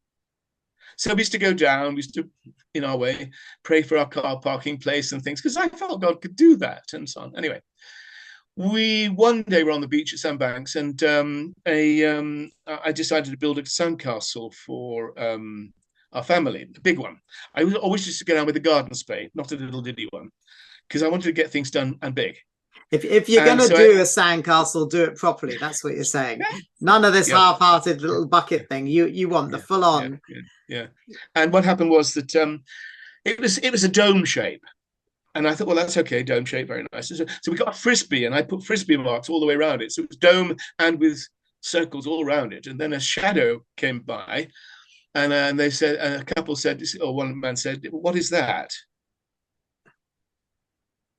So we used to go down, we used to, in our way, pray for our car parking place and things, because I felt God could do that and so on. Anyway, one day we're on the beach at Sandbanks, and I decided to build a sandcastle for our family, a big one. I always used to go down with a garden spade, not a little diddy one, because I wanted to get things done and big. If you're going to do a sandcastle, do it properly. That's what you're saying. None of this half-hearted little bucket thing. You want the full-on. Yeah. And what happened was that it was a dome shape. And I thought, well, that's okay, dome shape, very nice. So we got a frisbee, and I put frisbee marks all the way around it. So it was dome and with circles all around it. And then a shadow came by, and they said, and a couple said, or one man said, "What is that?"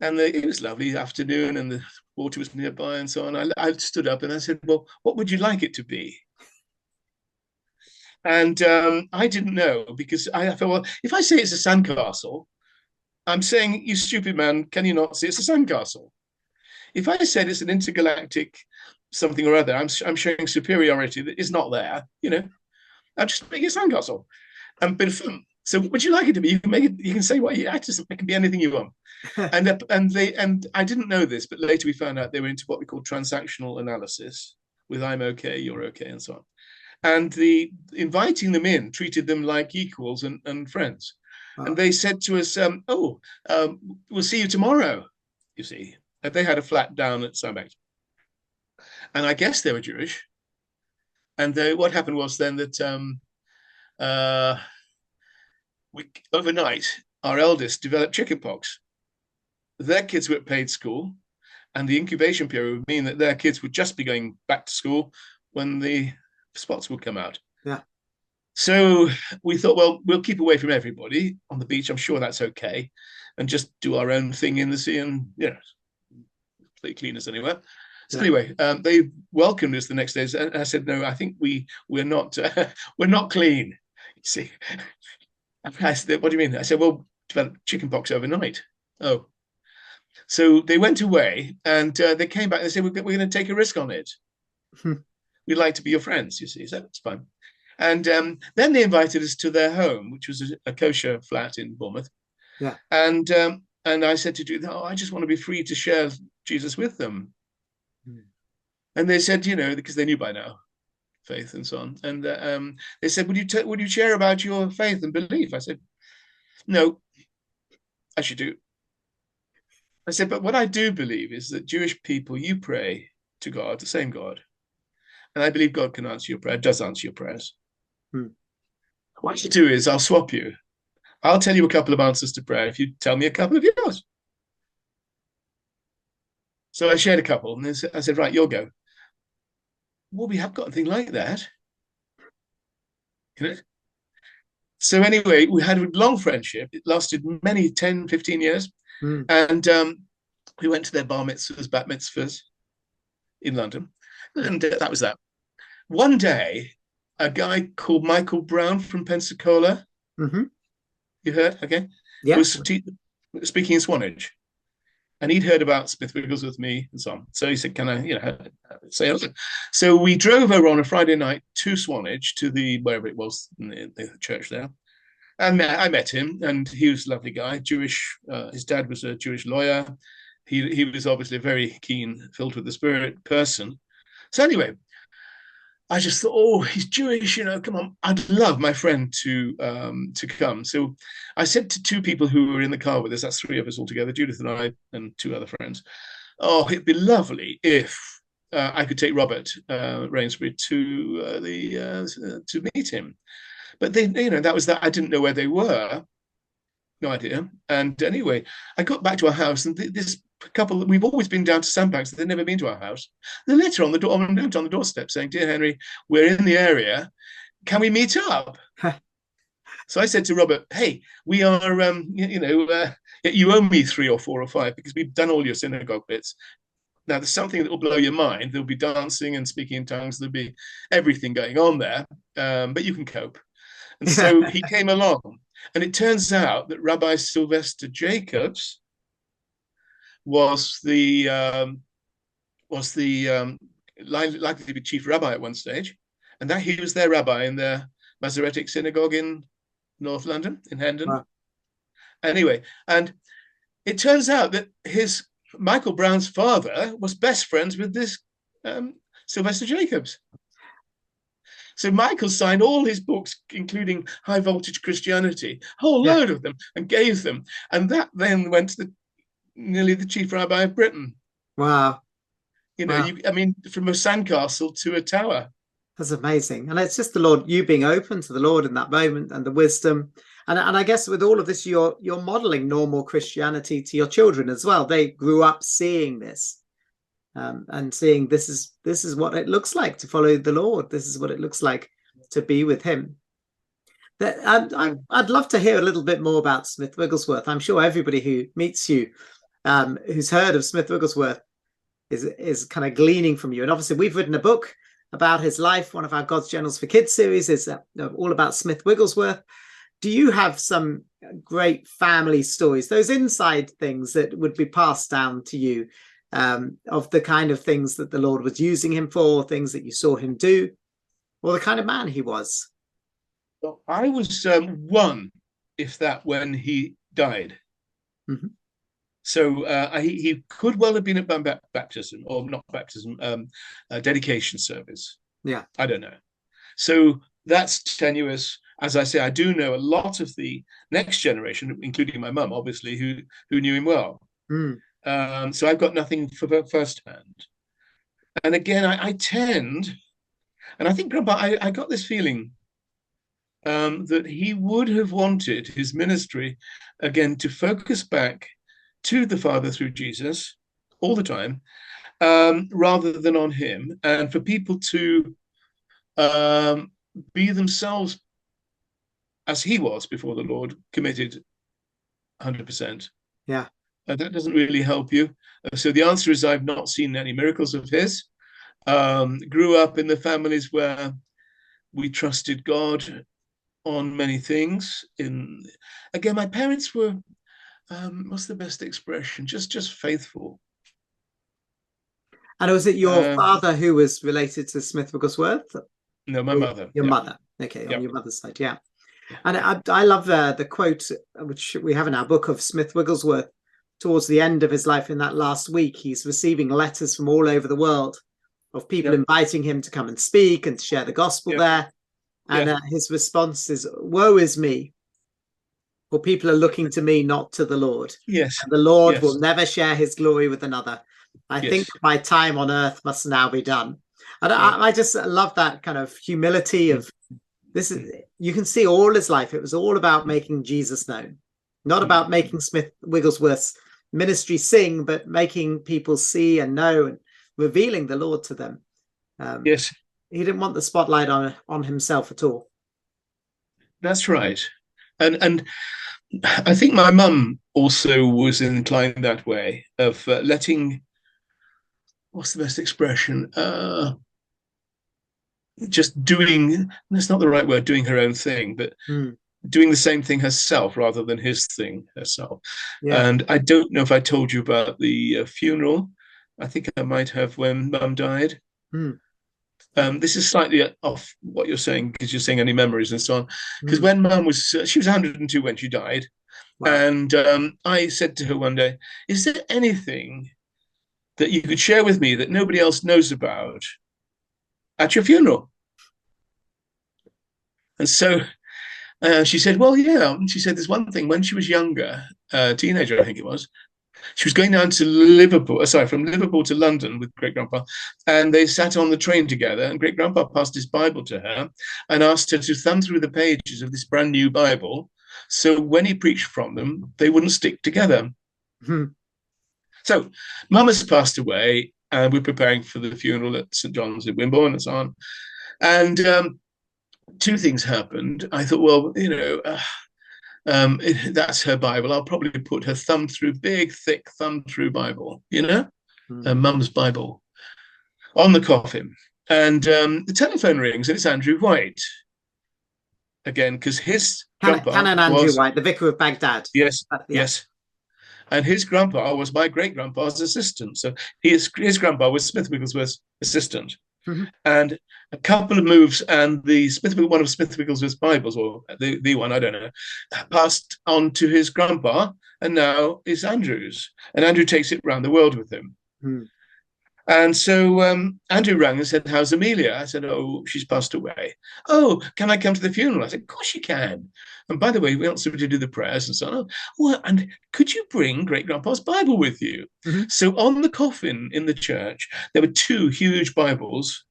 And it was a lovely afternoon, and the water was nearby, and so on. I stood up and I said, "Well, what would you like it to be?" And I didn't know, because I thought, well, if I say it's a sandcastle, I'm saying, you stupid man, can you not see it's a sandcastle? If I said it's an intergalactic something or other, I'm showing superiority that is not there. I'm just making a sandcastle. And bit of fun. So would you like it to be? You can make it. You can say what it can be anything you want. and I didn't know this, but later we found out they were into what we call transactional analysis, with I'm okay, you're okay, and so on. And the inviting them in treated them like equals and friends. Wow. And they said to us, we'll see you tomorrow. You see, they had a flat down at Sandbanks, and I guess they were Jewish. And what happened was then that overnight, our eldest developed chickenpox. Their kids were at paid school, and the incubation period would mean that their kids would just be going back to school when the spots would come out. Yeah. So we thought, well, we'll keep away from everybody on the beach. I'm sure that's okay, and just do our own thing in the sea, and play cleaners anywhere. So anyway, they welcomed us the next day, and I said, "No, I think we're not we're not clean." You see, I said, "What do you mean?" I said, "Well, developed chickenpox overnight." Oh, so they went away, and they came back. And they said, "We're going to take a risk on it. We'd like to be your friends." You see, so that's fine. And then they invited us to their home, which was a kosher flat in Bournemouth. Yeah. And I said to Jude, "Oh, I just want to be free to share Jesus with them." And they said, because they knew by now, faith and so on. And they said, would you share about your faith and belief? I said, "No, I should do." I said, "But what I do believe is that Jewish people, you pray to God, the same God. And I believe God can answer your prayer, does answer your prayers. What you do is I'll swap you. I'll tell you a couple of answers to prayer if you tell me a couple of yours." So I shared a couple, and I said, "Right, you'll go." Well, we have got a thing like that. So anyway, we had a long friendship. It lasted many 10, 15 years. And we went to their bar mitzvahs, bat mitzvahs in London. And that was that. One day, a guy called Michael Brown from Pensacola You heard? Okay. Yeah. Was speaking in Swanage. And he'd heard about Smith Wigglesworth with me and so on. So he said, can I, say hello? So we drove over on a Friday night to Swanage, to wherever it was, the church there. And I met him, and he was a lovely guy, Jewish. His dad was a Jewish lawyer. He was obviously a very keen, filled with the Spirit person. So anyway, I just thought, oh, he's Jewish, come on. I'd love my friend to come. So I said to two people who were in the car with us, that's three of us all together, Judith and I and two other friends, oh, it'd be lovely if I could take Robert Rainsbury to meet him. But that was that. I didn't know where they were. No idea. And anyway, I got back to our house, and this couple, we've always been down to Sandbanks, they've never been to our house. The letter on the door, on the doorstep saying, "Dear Henry, we're in the area. Can we meet up?" So I said to Robert, "Hey, we are, you owe me 3 or 4 or 5 because we've done all your synagogue bits. Now, there's something that will blow your mind. There'll be dancing and speaking in tongues. There'll be everything going on there, but you can cope." And so he came along. And it turns out that Rabbi Sylvester Jacobs was likely to be chief rabbi at one stage, and that he was their rabbi in their Masoretic synagogue in North London, in Hendon. Wow. Anyway, and it turns out that Michael Brown's father was best friends with this Sylvester Jacobs. So Michael signed all his books, including High Voltage Christianity, a whole load of them, and gave them. And that then went to nearly the chief rabbi of Britain. Wow. Wow. From a sandcastle to a tower. That's amazing. And it's just the Lord, you being open to the Lord in that moment, and the wisdom. And I guess with all of this, you're modeling normal Christianity to your children as well. They grew up seeing this. And seeing this is what it looks like to follow the Lord. This is what it looks like to be with him. I'd love to hear a little bit more about Smith Wigglesworth. I'm sure everybody who meets you, who's heard of Smith Wigglesworth, is kind of gleaning from you. And obviously we've written a book about his life. One of our God's Journals for Kids series is all about Smith Wigglesworth. Do you have some great family stories, those inside things that would be passed down to you? Of the kind of things that the Lord was using him for, things that you saw him do, or the kind of man he was? Well, I was one, if that, when he died. Mm-hmm. So he could well have been at baptism, or not baptism, dedication service. Yeah. I don't know. So that's tenuous. As I say, I do know a lot of the next generation, including my mum, obviously, who knew him well. Mm. So I've got nothing for firsthand. And again, I tend, and I think I got this feeling that he would have wanted his ministry, again, to focus back to the Father through Jesus all the time, rather than on him, and for people to be themselves as he was before the Lord, committed 100%. Yeah. That doesn't really help you. So the answer is I've not seen any miracles of his. Grew up in the families where we trusted God on many things. Again, my parents were, what's the best expression? Just faithful. And was it your father who was related to Smith Wigglesworth? No, my mother. Your mother. Okay, on your mother's side, yeah. And I love the quote, which we have in our book, of Smith Wigglesworth. Towards the end of his life, in that last week, he's receiving letters from all over the world of people inviting him to come and speak and to share the gospel there. And his response is, "Woe is me, for people are looking to me, not to the Lord. Yes. And the Lord will never share his glory with another. I think my time on earth must now be done." And I just love that kind of humility of this. You can see all his life. It was all about making Jesus known, not about making Smith Wigglesworth's ministry sing, but making people see and know and revealing the Lord to them. Yes. He didn't want the spotlight on himself at all. That's right. And I think my mum also was inclined that way, of letting, what's the best expression? Just doing, that's not the right word, doing her own thing, but doing the same thing herself rather than his thing herself. Yeah. And I don't know if I told you about the funeral. I think I might have when Mum died. Hmm. This is slightly off what you're saying because you're saying any memories and so on. Because Hmm. when Mum was, she was 102 when she died. Wow. And I said to her one day, is there anything that you could share with me that nobody else knows about at your funeral? And so she said, well, yeah. And she said, there's one thing. When she was younger, teenager, I think it was, she was going down to Liverpool, from Liverpool to London with great grandpa, and they sat on the train together. And great grandpa passed his Bible to her and asked her to thumb through the pages of this brand new Bible. So when he preached from them, they wouldn't stick together. Hmm. So Mum has passed away, and we're preparing for the funeral at St. John's in Wimborne and so on. And two things happened. I thought, well, that's her Bible. I'll probably put her thumb through, big, thick thumb through Bible, her Mum's Bible, on the coffin. And the telephone rings, and it's Andrew White again, because his grandpa Canon Andrew was White, the Vicar of Baghdad. yes, Yeah. yes. And his grandpa was my great grandpa's assistant. So his grandpa was Smith Wigglesworth's assistant. Mm-hmm. And a couple of moves, and one of Smith Wigglesworth's Bibles, or the one, I don't know, passed on to his grandpa, and now is Andrew's. And Andrew takes it around the world with him. Mm. And so Andrew rang and said, how's Amelia? I said, oh, she's passed away. Oh, can I come to the funeral? I said, of course you can. And by the way, we want somebody to do the prayers and so on. Well, and could you bring great grandpa's Bible with you? Mm-hmm. So on the coffin in the church, there were two huge Bibles,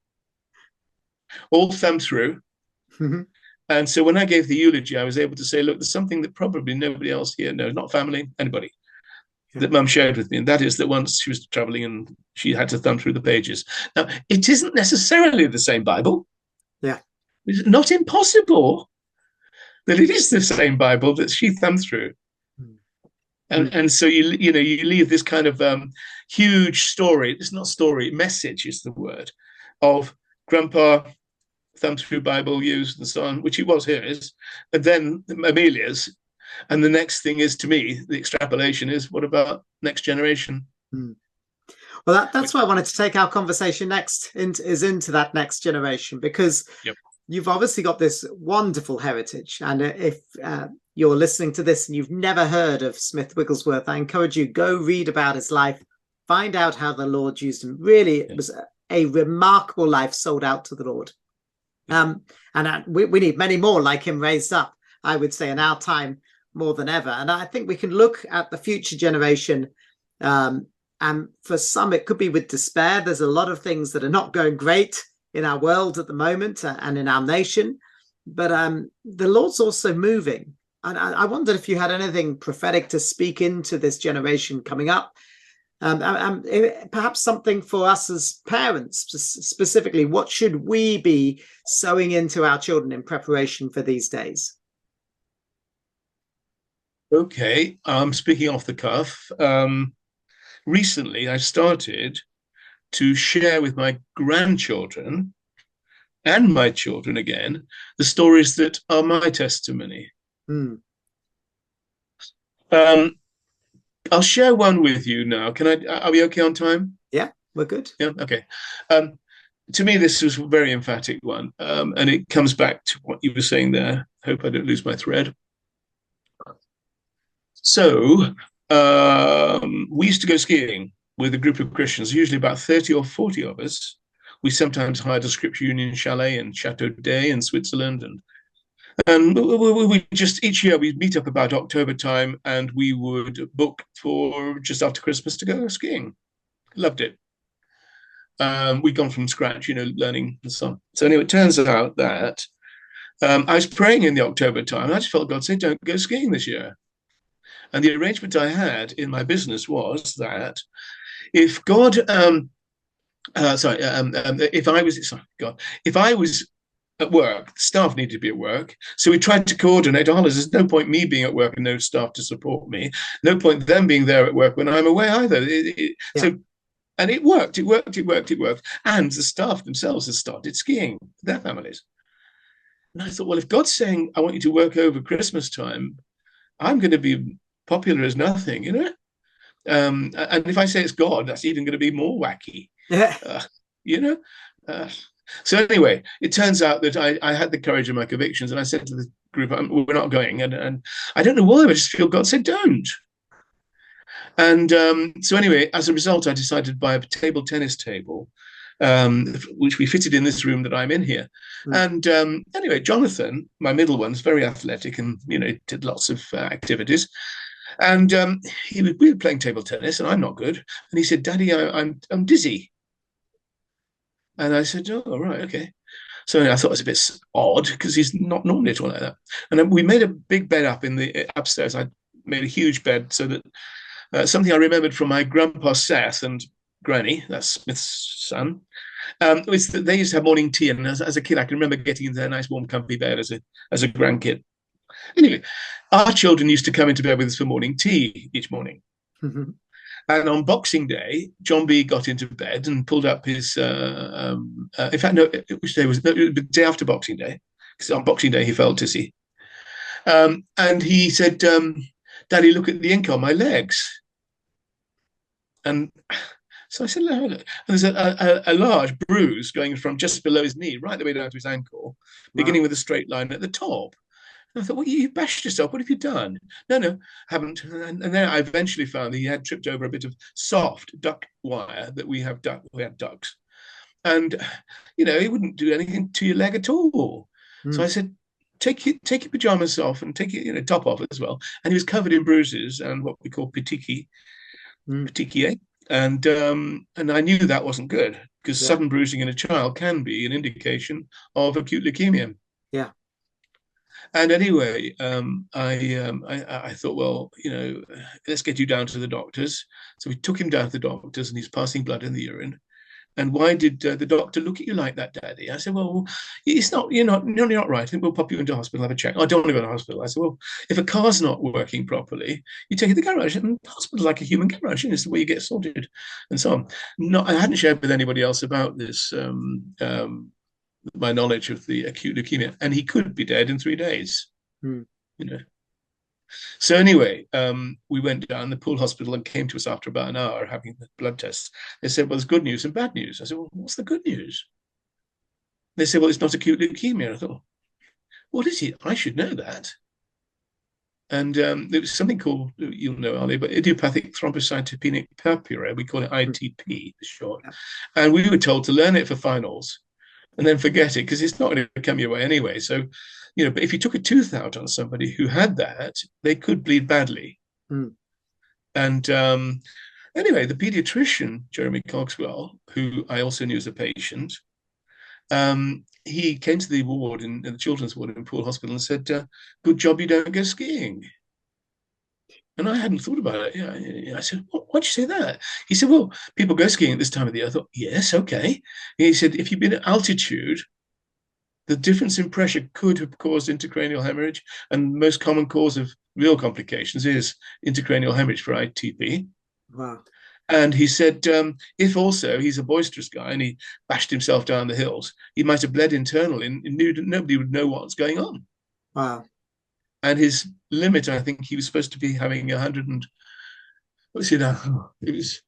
all thumbed through. Mm-hmm. And so when I gave the eulogy, I was able to say, look, there's something that probably nobody else here knows, not family, anybody, that Mum shared with me, and that is that once she was traveling and she had to thumb through the pages. Now, it isn't necessarily the same Bible. Yeah. It's not impossible that it is the same Bible that she thumbed through. And so you leave this kind of huge story. It's not story, message is the word, of Grandpa thumbed through Bible used and so on, which it was his, and then Amelia's. And the next thing is, to me, the extrapolation is, what about next generation? Well, that's why I wanted to take our conversation next into that next generation, because you've obviously got this wonderful heritage. And if you're listening to this and you've never heard of Smith Wigglesworth, I encourage you, go read about his life, find out how the Lord used him. Really, it was a remarkable life sold out to the Lord. And we need many more like him raised up, I would say, in our time more than ever. And I think we can look at the future generation, and for some it could be with despair. There's a lot of things that are not going great in our world at the moment and in our nation, but the Lord's also moving. And I wondered if you had anything prophetic to speak into this generation coming up, perhaps something for us as parents specifically. What should we be sowing into our children in preparation for these days? Okay, speaking off the cuff, recently I started to share with my grandchildren and my children again the stories that are my testimony. I'll share one with you now. Are we okay on time? Yeah, we're good. Yeah, okay. To me, this was a very emphatic one, and it comes back to what you were saying there. Hope I don't lose my thread. So we used to go skiing with a group of Christians, usually about 30 or 40 of us. We sometimes hired a Scripture Union chalet in Chateau d'Ay in Switzerland. And we just, each year we'd meet up about October time, and we would book for just after Christmas to go skiing. Loved it. We'd gone from scratch, learning and so on. So anyway, it turns out that I was praying in the October time, and I just felt God say, don't go skiing this year. And the arrangement I had in my business was that if God, if I was at work, the staff needed to be at work. So we tried to coordinate. There's no point me being at work and no staff to support me. No point them being there at work when I'm away either. And it worked. And the staff themselves had started skiing, their families. And I thought, well, if God's saying, I want you to work over Christmas time, I'm going to be popular as nothing, you know? And if I say it's God, that's even going to be more wacky, Yeah. uh, you know? Uh, so anyway, it turns out that I had the courage of my convictions, and I said to the group, we're not going. And I don't know why, I just feel God said, don't. And so anyway, as a result, I decided to buy a table tennis table, which we fitted in this room that I'm in here. Mm. And anyway, Jonathan, my middle one, is very athletic and, you know, did lots of activities. And we were playing table tennis, and I'm not good. And he said, "Daddy, I'm dizzy." And I said, "Oh, right, okay." So I thought it was a bit odd because he's not normally at all like that. And then we made a big bed up in the upstairs. I made a huge bed so that something I remembered from my grandpa Seth and Granny, that's Smith's son, was that they used to have morning tea. And as a kid, I can remember getting into a nice warm, comfy bed as a grandkid. Anyway, our children used to come into bed with us for morning tea each morning. And on Boxing Day, John B got into bed and pulled up his. In fact, no, which day was it? The day after Boxing Day, because on Boxing Day he felt dizzy, and he said, "Daddy, look at the ink on my legs." And so I said, "No." And there's a large bruise going from just below his knee right the way down to his ankle, beginning with a straight line at the top. And I thought, well, you bashed yourself. What have you done? No, haven't. And then I eventually found that he had tripped over a bit of soft duck wire that we had ducks. And, you know, it wouldn't do anything to your leg at all. So I said, take your pajamas off and take your, you know, top off as well. And he was covered in bruises and what we call petechiae. And I knew that wasn't good because sudden bruising in a child can be an indication of acute leukemia. Yeah. And anyway, I thought, well, you know, let's get you down to the doctors. So we took him down to the doctors, and he's passing blood in the urine. And why did the doctor look at you like that, Daddy? I said, well, it's not, you're not right. I think we'll pop you into hospital, have a check. I don't want to go to hospital. I said, well, if a car's not working properly, you take it to the garage, and the hospital's like a human garage, and it's the way you get sorted, and so on. I hadn't shared with anybody else about this. My knowledge of the acute leukemia, and he could be dead in 3 days. You know. So anyway, we went down the Pool Hospital and came to us after about an hour having the blood tests. They said, well, there's good news and bad news. I said, well, what's the good news? They said, well, it's not acute leukemia. I thought, what is it? I should know that. And it was something called, you'll know, Olly, but idiopathic thrombocytopenic purpura. We call it ITP for short. And we were told to learn it for finals and then forget it because it's not going to come your way anyway. So, you know, but if you took a tooth out on somebody who had that, they could bleed badly. And anyway, the pediatrician, Jeremy Cogswell, who I also knew as a patient, he came to the ward in the children's ward in Pool Hospital and said, good job you don't go skiing. And I hadn't thought about it. Yeah, I said, why'd you say that? He said, well, people go skiing at this time of the year. I thought, yes, okay. He said, if you've been at altitude, the difference in pressure could have caused intracranial hemorrhage. And the most common cause of real complications is intracranial hemorrhage for ITP. Wow. And he said, if also he's a boisterous guy and he bashed himself down the hills, he might have bled internally and nobody would know what's going on. Wow. And his limit, I think he was supposed to be having 100 and what's it now? It was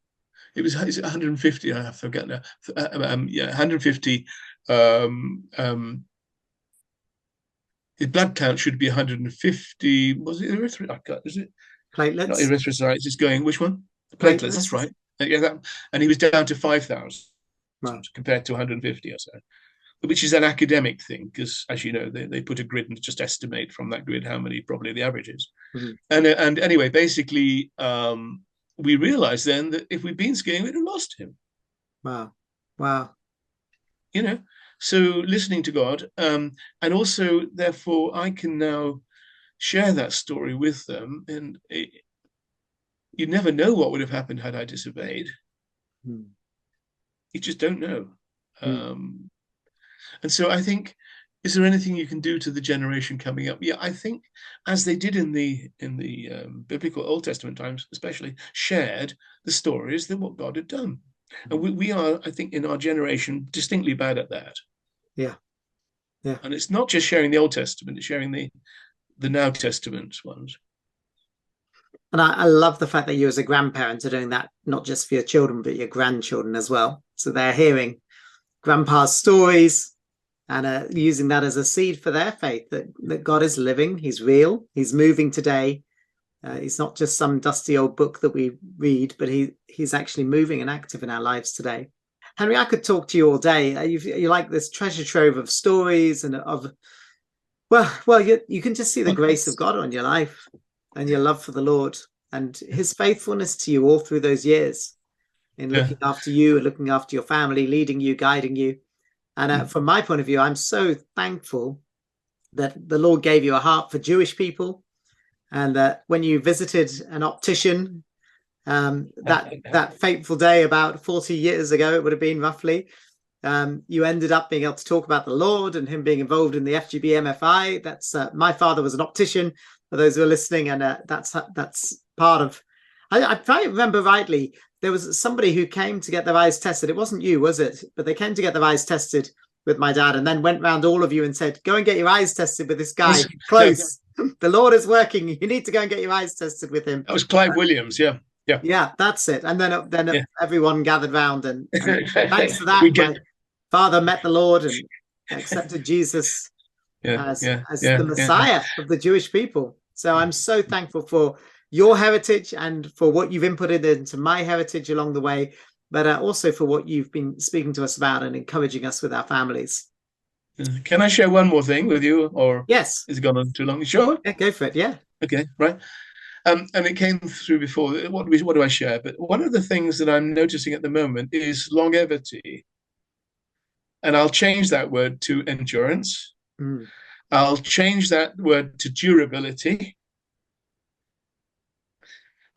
150. I forget now. 150. His blood count should be 150. Was it erythrocytes? Is it platelets? Not erythrocytes. It's going which one? Platelets. That's right. Yeah, and he was down to 5,000 compared to 150 or so. Which is an academic thing, because as you know, they put a grid and just estimate from that grid how many probably the average is. And anyway, basically, we realized then that if we'd been skiing, we'd have lost him. Wow. You know, so listening to God, and also, therefore, I can now share that story with them. And you never know what would have happened had I disobeyed. You just don't know. And so I think, is there anything you can do to the generation coming up? Yeah, I think as they did in the biblical Old Testament times, especially, shared the stories that what God had done. And we are, I think, in our generation, distinctly bad at that. Yeah. Yeah. And it's not just sharing the Old Testament, it's sharing the Now Testament ones. And I love the fact that you as a grandparent are doing that, not just for your children, but your grandchildren as well. So they're hearing grandpa's stories and using that as a seed for their faith that God is living, he's real, he's moving today. He's not just some dusty old book that we read, but he's actually moving and active in our lives today. Henry, I could talk to you all day. You're like this treasure trove of stories and you can just see the grace of God on your life and your love for the Lord and his faithfulness to you all through those years in looking after you and looking after your family, leading you, guiding you. And from my point of view, I'm so thankful that the Lord gave you a heart for Jewish people, and that when you visited an optician that fateful day about 40 years ago, it would have been roughly, you ended up being able to talk about the Lord and him being involved in the FGB MFI. That's my father was an optician, for those who are listening, and that's part of. If I remember rightly, there was somebody who came to get their eyes tested. It wasn't you, was it? But they came to get their eyes tested with my dad, and then went round all of you and said, "Go and get your eyes tested with this guy. Close. The Lord is working. You need to go and get your eyes tested with him." That was Clive Williams, yeah, that's it. And then everyone gathered round, and thanks to that, my father met the Lord and accepted Jesus as the Messiah of the Jewish people. So I'm so thankful for your heritage and for what you've inputted into my heritage along the way, but also for what you've been speaking to us about and encouraging us with our families. Can I share one more thing with you, or yes, is it gone on too long? Sure. Yeah, go for it. Yeah. Okay. Right. And it came through before. What do I share? But one of the things that I'm noticing at the moment is longevity, and I'll change that word to endurance. I'll change that word to durability.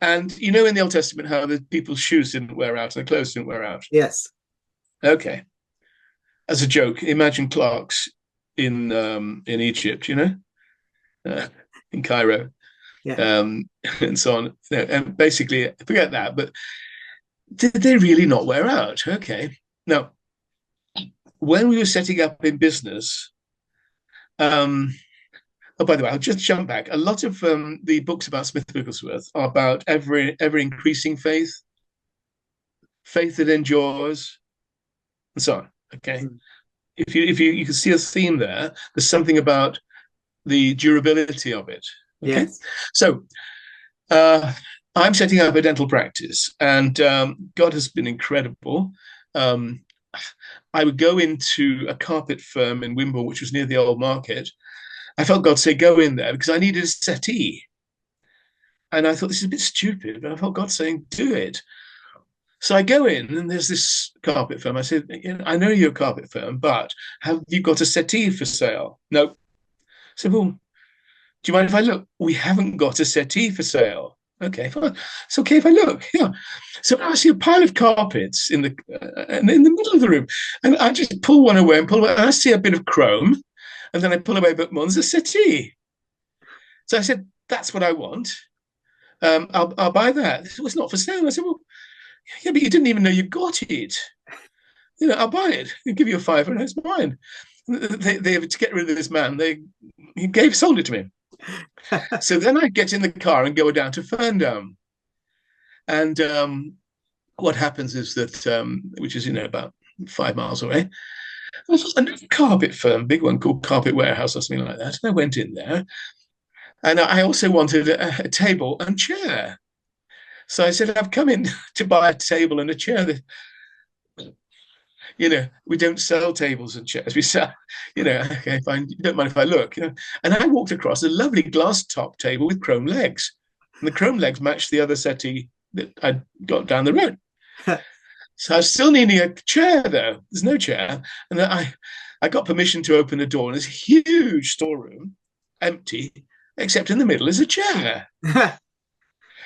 And you know, in the Old Testament, how the people's shoes didn't wear out and the clothes didn't wear out. Yes. Okay. As a joke, imagine clocks in Egypt, in Cairo, and so on. And basically, forget that. But did they really not wear out? Okay. Now, when we were setting up in business, oh, by the way, I'll just jump back. A lot of the books about Smith Wigglesworth are about ever increasing faith that endures, and so on. Okay. If you can see a theme there, there's something about the durability of it. Okay. Yes. So I'm setting up a dental practice, and God has been incredible. I would go into a carpet firm in Wimble, which was near the old market. I felt God say, go in there, because I needed a settee. And I thought, this is a bit stupid, but I felt God saying, do it. So I go in, and there's this carpet firm. I said, I know you're a carpet firm, but have you got a settee for sale? No. I said, well, do you mind if I look? We haven't got a settee for sale. Okay, fine. It's okay if I look. Yeah. So I see a pile of carpets in the middle of the room, and I just pull one away and I see a bit of chrome, and then I pull away a bit more. There's a settee. So I said, that's what I want. I'll buy that. It was not for sale. I said, well, yeah, but you didn't even know you got it. I'll buy it. I'll give you a £5 and it's mine. They to get rid of this man, he sold it to me. So then I get in the car and go down to Ferndown. And what happens is that, which is, about 5 miles away, there's another carpet firm, big one called Carpet Warehouse or something like that. And I went in there, and I also wanted a table and chair. So I said, I've come in to buy a table and a chair. We don't sell tables and chairs. We sell, okay, fine. You don't mind if I look. And I walked across a lovely glass top table with chrome legs. And the chrome legs matched the other settee that I'd got down the road. So I was still needing a chair, though. There's no chair. And I got permission to open the door, and there's a huge storeroom, empty, except in the middle is a chair.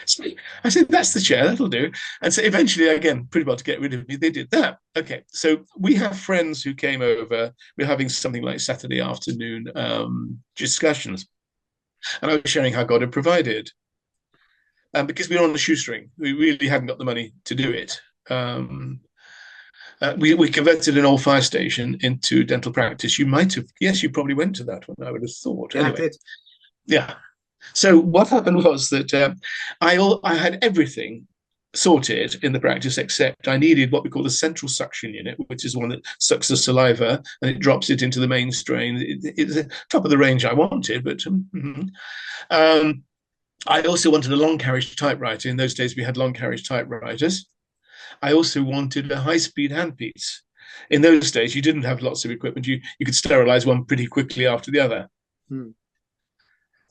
So I said, that's the chair, that'll do. And so eventually, again, pretty well to get rid of me, they did that. Okay, so we have friends who came over. We're having something like Saturday afternoon discussions. And I was sharing how God had provided. Because we were on a shoestring. We really hadn't got the money to do it. We converted an old fire station into dental practice. You might have, yes, you probably went to that one, I would have thought. Yeah, I Anyway, did. yeah. So what happened was that I had everything sorted in the practice, except I needed what we call the central suction unit, which is one that sucks the saliva and it drops it into the main strain. It's the top of the range I wanted, but I also wanted a long carriage typewriter. In those days, we had long carriage typewriters. I also wanted a high-speed handpiece. In those days, you didn't have lots of equipment. You could sterilize one pretty quickly after the other. Hmm.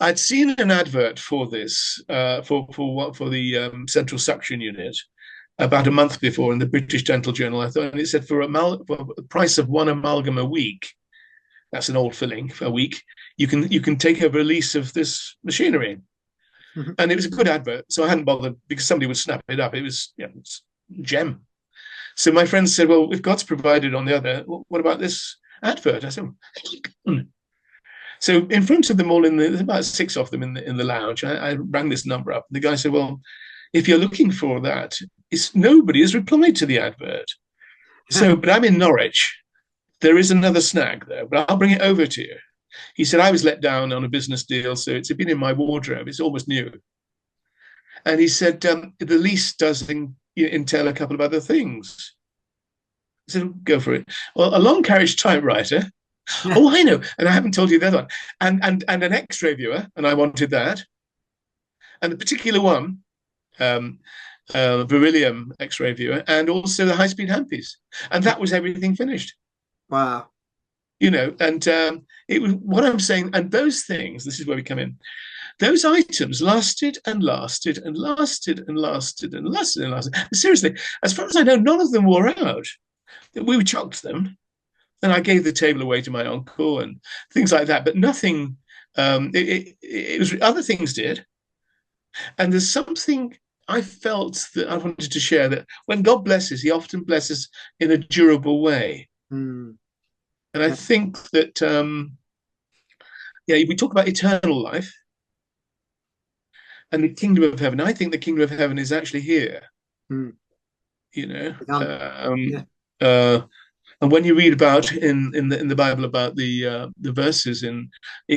I'd seen an advert for this, for the central suction unit about a month before in the British Dental Journal. I thought, and it said for the price of one amalgam a week, that's an old filling a week, you can take over a lease of this machinery. Mm-hmm. And it was a good advert, so I hadn't bothered because somebody would snap it up. It was, it's gem. So my friend said, well, if God's provided on the other, what about this advert? I said, so in front of them all, there's about 6 of them in the lounge. I rang this number up. The guy said, well, if you're looking for that, nobody has replied to the advert. So, but I'm in Norwich. There is another snag there, but I'll bring it over to you. He said, I was let down on a business deal, so it's been in my wardrobe. It's almost new. And he said, the lease does entail a couple of other things. I said, go for it. Well, a long carriage typewriter. Oh, I know. And I haven't told you the other one. And an X-ray viewer, and I wanted that. And the particular one, beryllium X-ray viewer, and also the high-speed handpiece. And that was everything finished. Wow. And it was what I'm saying. And those things, this is where we come in. Those items lasted and lasted and lasted and lasted and lasted and lasted. Seriously, as far as I know, none of them wore out. We chucked them. And I gave the table away to my uncle and things like that, but nothing, it was other things did. And there's something I felt that I wanted to share, that when God blesses, he often blesses in a durable way. Mm. And I think that, we talk about eternal life and the kingdom of heaven. I think the kingdom of heaven is actually here, and when you read about in the Bible about the verses in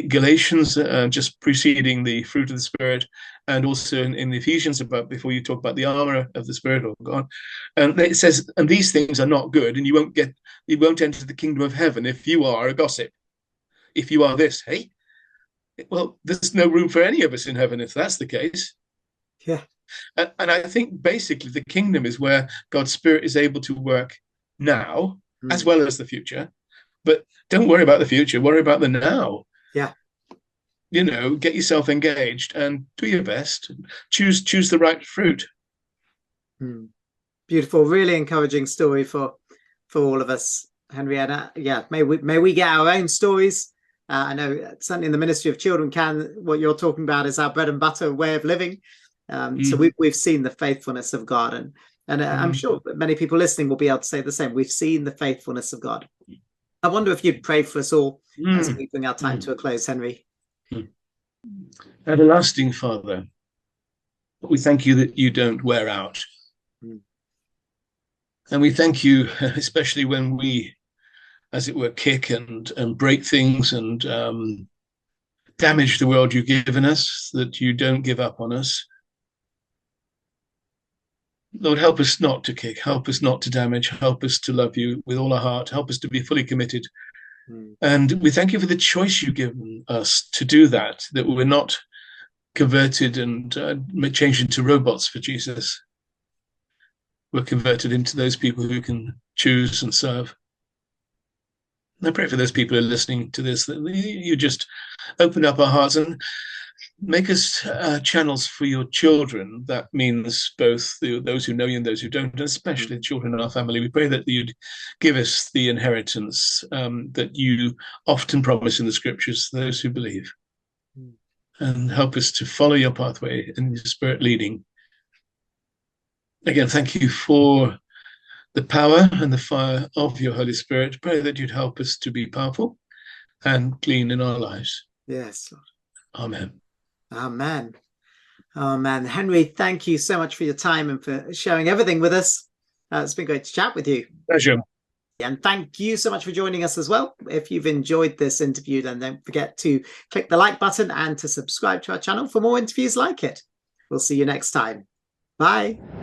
Galatians, just preceding the fruit of the Spirit, and also in Ephesians about before you talk about the armor of the Spirit of God, and it says, and these things are not good, and you won't enter the kingdom of heaven if you are a gossip, if you are this. Hey, well, there's no room for any of us in heaven if that's the case. Yeah, and I think basically the kingdom is where God's Spirit is able to work now, as well as the future. But don't worry about the future, worry about the now. Yeah. Get yourself engaged and do your best. Choose the right fruit. Beautiful, really encouraging story for all of us, Henrietta. Yeah, may we get our own stories. I know certainly in the Ministry of Children what you're talking about is our bread and butter way of living. So we've seen the faithfulness of God, and I'm sure that many people listening will be able to say the same. We've seen the faithfulness of God. I wonder if you'd pray for us all as we bring our time to a close, Henry. Everlasting Father, we thank you that you don't wear out. And we thank you, especially when we, as it were, kick and break things and damage the world you've given us, that you don't give up on us. Lord, help us not to kick, help us not to damage, help us to love you with all our heart, help us to be fully committed. And we thank you for the choice you've given us to do that we're not converted and changed into robots for Jesus. We're converted into those people who can choose and serve. And I pray for those people who are listening to this, that you just open up our hearts and make us channels for your children. That means both those who know you and those who don't, and especially the children in our family. We pray that you'd give us the inheritance that you often promise in the scriptures to those who believe, and help us to follow your pathway and your Spirit leading. Again, thank you for the power and the fire of your Holy Spirit. Pray that you'd help us to be powerful and clean in our lives. Yes, Lord. Amen. Amen. Amen. Henry, thank you so much for your time and for sharing everything with us. It's been great to chat with you. Pleasure. And thank you so much for joining us as well. If you've enjoyed this interview, then don't forget to click the like button and to subscribe to our channel for more interviews like it. We'll see you next time. Bye.